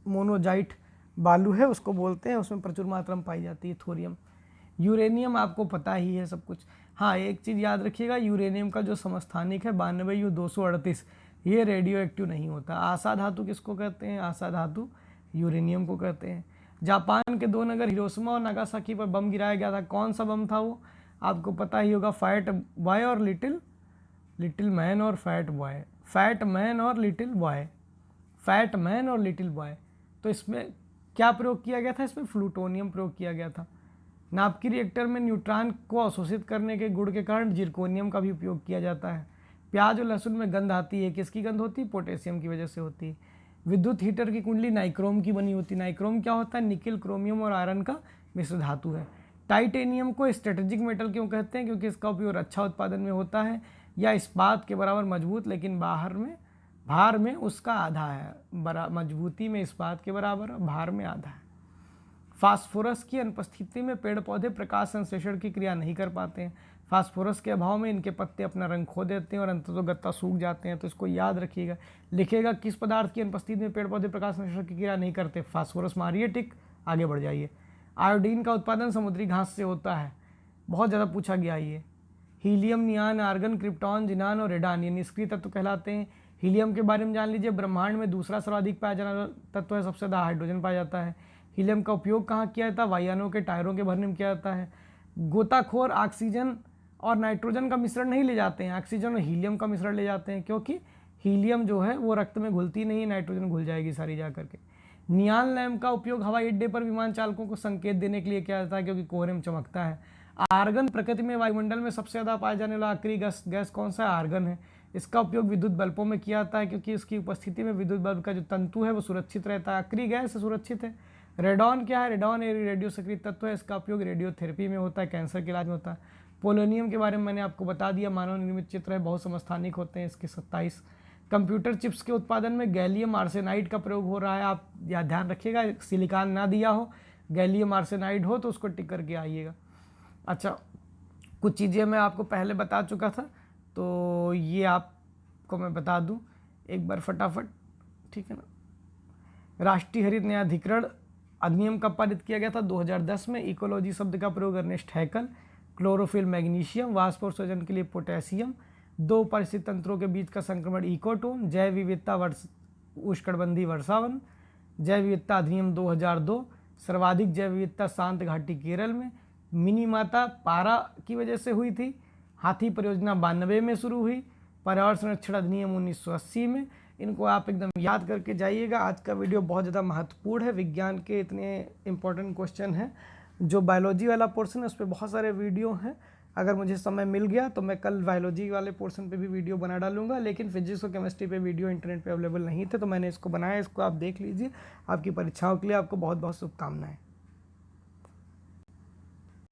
मोनोजाइट बालू है उसको बोलते हैं, उसमें प्रचुर मात्रा में पाई जाती है थोरियम। यूरेनियम आपको पता ही है सब कुछ। हाँ, एक चीज़ याद रखिएगा, यूरेनियम का जो समस्थानिक है 92U238, ये रेडियो एक्टिव नहीं होता। आशा धातु किसको कहते हैं? आशा धातु यूरेनियम को कहते हैं। जापान के 2 नगर हिरोशिमा और नागासाकी पर बम गिराया गया था। कौन सा बम था वो? आपको पता ही होगा, फैट बॉय और लिटिल मैन और फैट बॉय, फैट मैन और लिटिल बॉय, फैट मैन और लिटिल बॉय। तो इसमें क्या प्रयोग किया गया था? इसमें प्लूटोनियम प्रयोग किया गया था। नाभिकीय रिएक्टर में न्यूट्रॉन को अवशोषित करने के गुण के कारण जिरकोनियम का भी उपयोग किया जाता है। प्याज और लहसुन में गंध आती है, किसकी गंध होती है? पोटेशियम की वजह से होती है। विद्युत हीटर की कुंडली नाइक्रोम की बनी होती है। नाइक्रोम क्या होता है? निकिल, क्रोमियम और आयरन का मिश्र धातु है। टाइटेनियम को स्ट्रेटेजिक मेटल क्यों कहते हैं? क्योंकि इसका उपयोग रक्षा उत्पादन में होता है। या इस्पात के बराबर मजबूत लेकिन भार में उसका आधा है। मजबूती में इस्पात के बराबर, भार में आधा है। फास्फोरस की अनुपस्थिति में पेड़ पौधे प्रकाश संश्लेषण की क्रिया नहीं कर पाते हैं। फास्फोरस के अभाव में इनके पत्ते अपना रंग खो देते हैं और अंततोगत्ता सूख जाते हैं। तो इसको याद रखिएगा। लिखिएगा किस पदार्थ की अनुपस्थिति में पेड़ पौधे प्रकाश संश्लेषण की क्रिया नहीं करते? फास्फोरस। मारिए टिक, आगे बढ़ जाइए। आयोडीन का उत्पादन समुद्री घास से होता है, बहुत ज़्यादा पूछा गया ये। हीलियम, नियान, आर्गन, क्रिप्टॉन, जिनान और रेडान ये निष्क्रिय तत्व कहलाते हैं। हीलियम के बारे में जान लीजिए, ब्रह्मांड में दूसरा सर्वाधिक पाया जाने वाला तत्व है, सबसे ज़्यादा हाइड्रोजन पाया जाता है। हीलियम का उपयोग कहाँ किया जाता है? वायुयानों के टायरों के भरने में किया जाता है। गोताखोर ऑक्सीजन और नाइट्रोजन का मिश्रण नहीं ले जाते हैं, ऑक्सीजन और हीलियम का मिश्रण ले जाते हैं, क्योंकि हीलियम जो है वो रक्त में घुलती नहीं है, नाइट्रोजन घुल जाएगी सारी जा करके। नियान लैम्प का उपयोग हवाई अड्डे पर विमान चालकों को संकेत देने के लिए किया जाता है क्योंकि कोहरे में चमकता है। आर्गन प्रकृति में वायुमंडल में सबसे ज़्यादा पाया जाने वाला आखिरी गैस कौन सा है? आर्गन है। इसका उपयोग विद्युत बल्बों में किया जाता है क्योंकि इसकी उपस्थिति में विद्युत बल्ब का जो तंतु है वो सुरक्षित रहता है। आखिरी गैस से सुरक्षित है। रेडॉन क्या है? रेडॉन एक रेडियो सक्रिय तत्व है, इसका उपयोग रेडियोथेरेपी में होता है, कैंसर के इलाज में होता है। पोलोनियम के बारे में मैंने आपको बता दिया, मानव निर्मित चित्र है, बहुत समस्थानिक होते हैं इसके 27। कंप्यूटर चिप्स के उत्पादन में गैलियम आर्सेनाइड का प्रयोग हो रहा है, आप या ध्यान रखिएगा, सिलिकॉन ना दिया हो, गैलियम आर्सेनाइड हो तो उसको टिक करके आइएगा। अच्छा, कुछ चीज़ें मैं आपको पहले बता चुका था तो ये आपको मैं बता दूं एक बार फटाफट, ठीक है ना। राष्ट्रीय हरित न्यायाधिकरण अधिनियम कब पारित किया गया था? 2010 में। इकोलॉजी शब्द का प्रयोग अर्नेस्ट हैकल। क्लोरोफिल मैग्नीशियम, वाष्पोत्सर्जन के लिए पोटेशियम, 2 परिस्थिति तंत्रों के बीच का संक्रमण इकोटोन, जैव विविधता उष्णकटिबंधीय वर्षावन, जैव विविधता अधिनियम 2002, सर्वाधिक जैव विविधता शांत घाटी केरल में, मिनीमाता पारा की वजह से हुई थी, हाथी परियोजना 92 में शुरू हुई, पर्यावरण संरक्षण अधिनियम 1980 में। इनको आप एकदम याद करके जाइएगा। आज का वीडियो बहुत ज़्यादा महत्वपूर्ण है, विज्ञान के इतने इंपॉर्टेंट क्वेश्चन हैं। जो बायोलॉजी वाला पोर्शन है उस पर बहुत सारे वीडियो हैं, अगर मुझे समय मिल गया तो मैं कल बायोलॉजी वाले पोर्शन पे भी वीडियो बना डालूंगा, लेकिन फिजिक्स और केमिस्ट्री पे वीडियो इंटरनेट पे अवेलेबल नहीं थे तो मैंने इसको बनाया, इसको आप देख लीजिए। आपकी परीक्षाओं के लिए आपको बहुत बहुत शुभकामनाएं।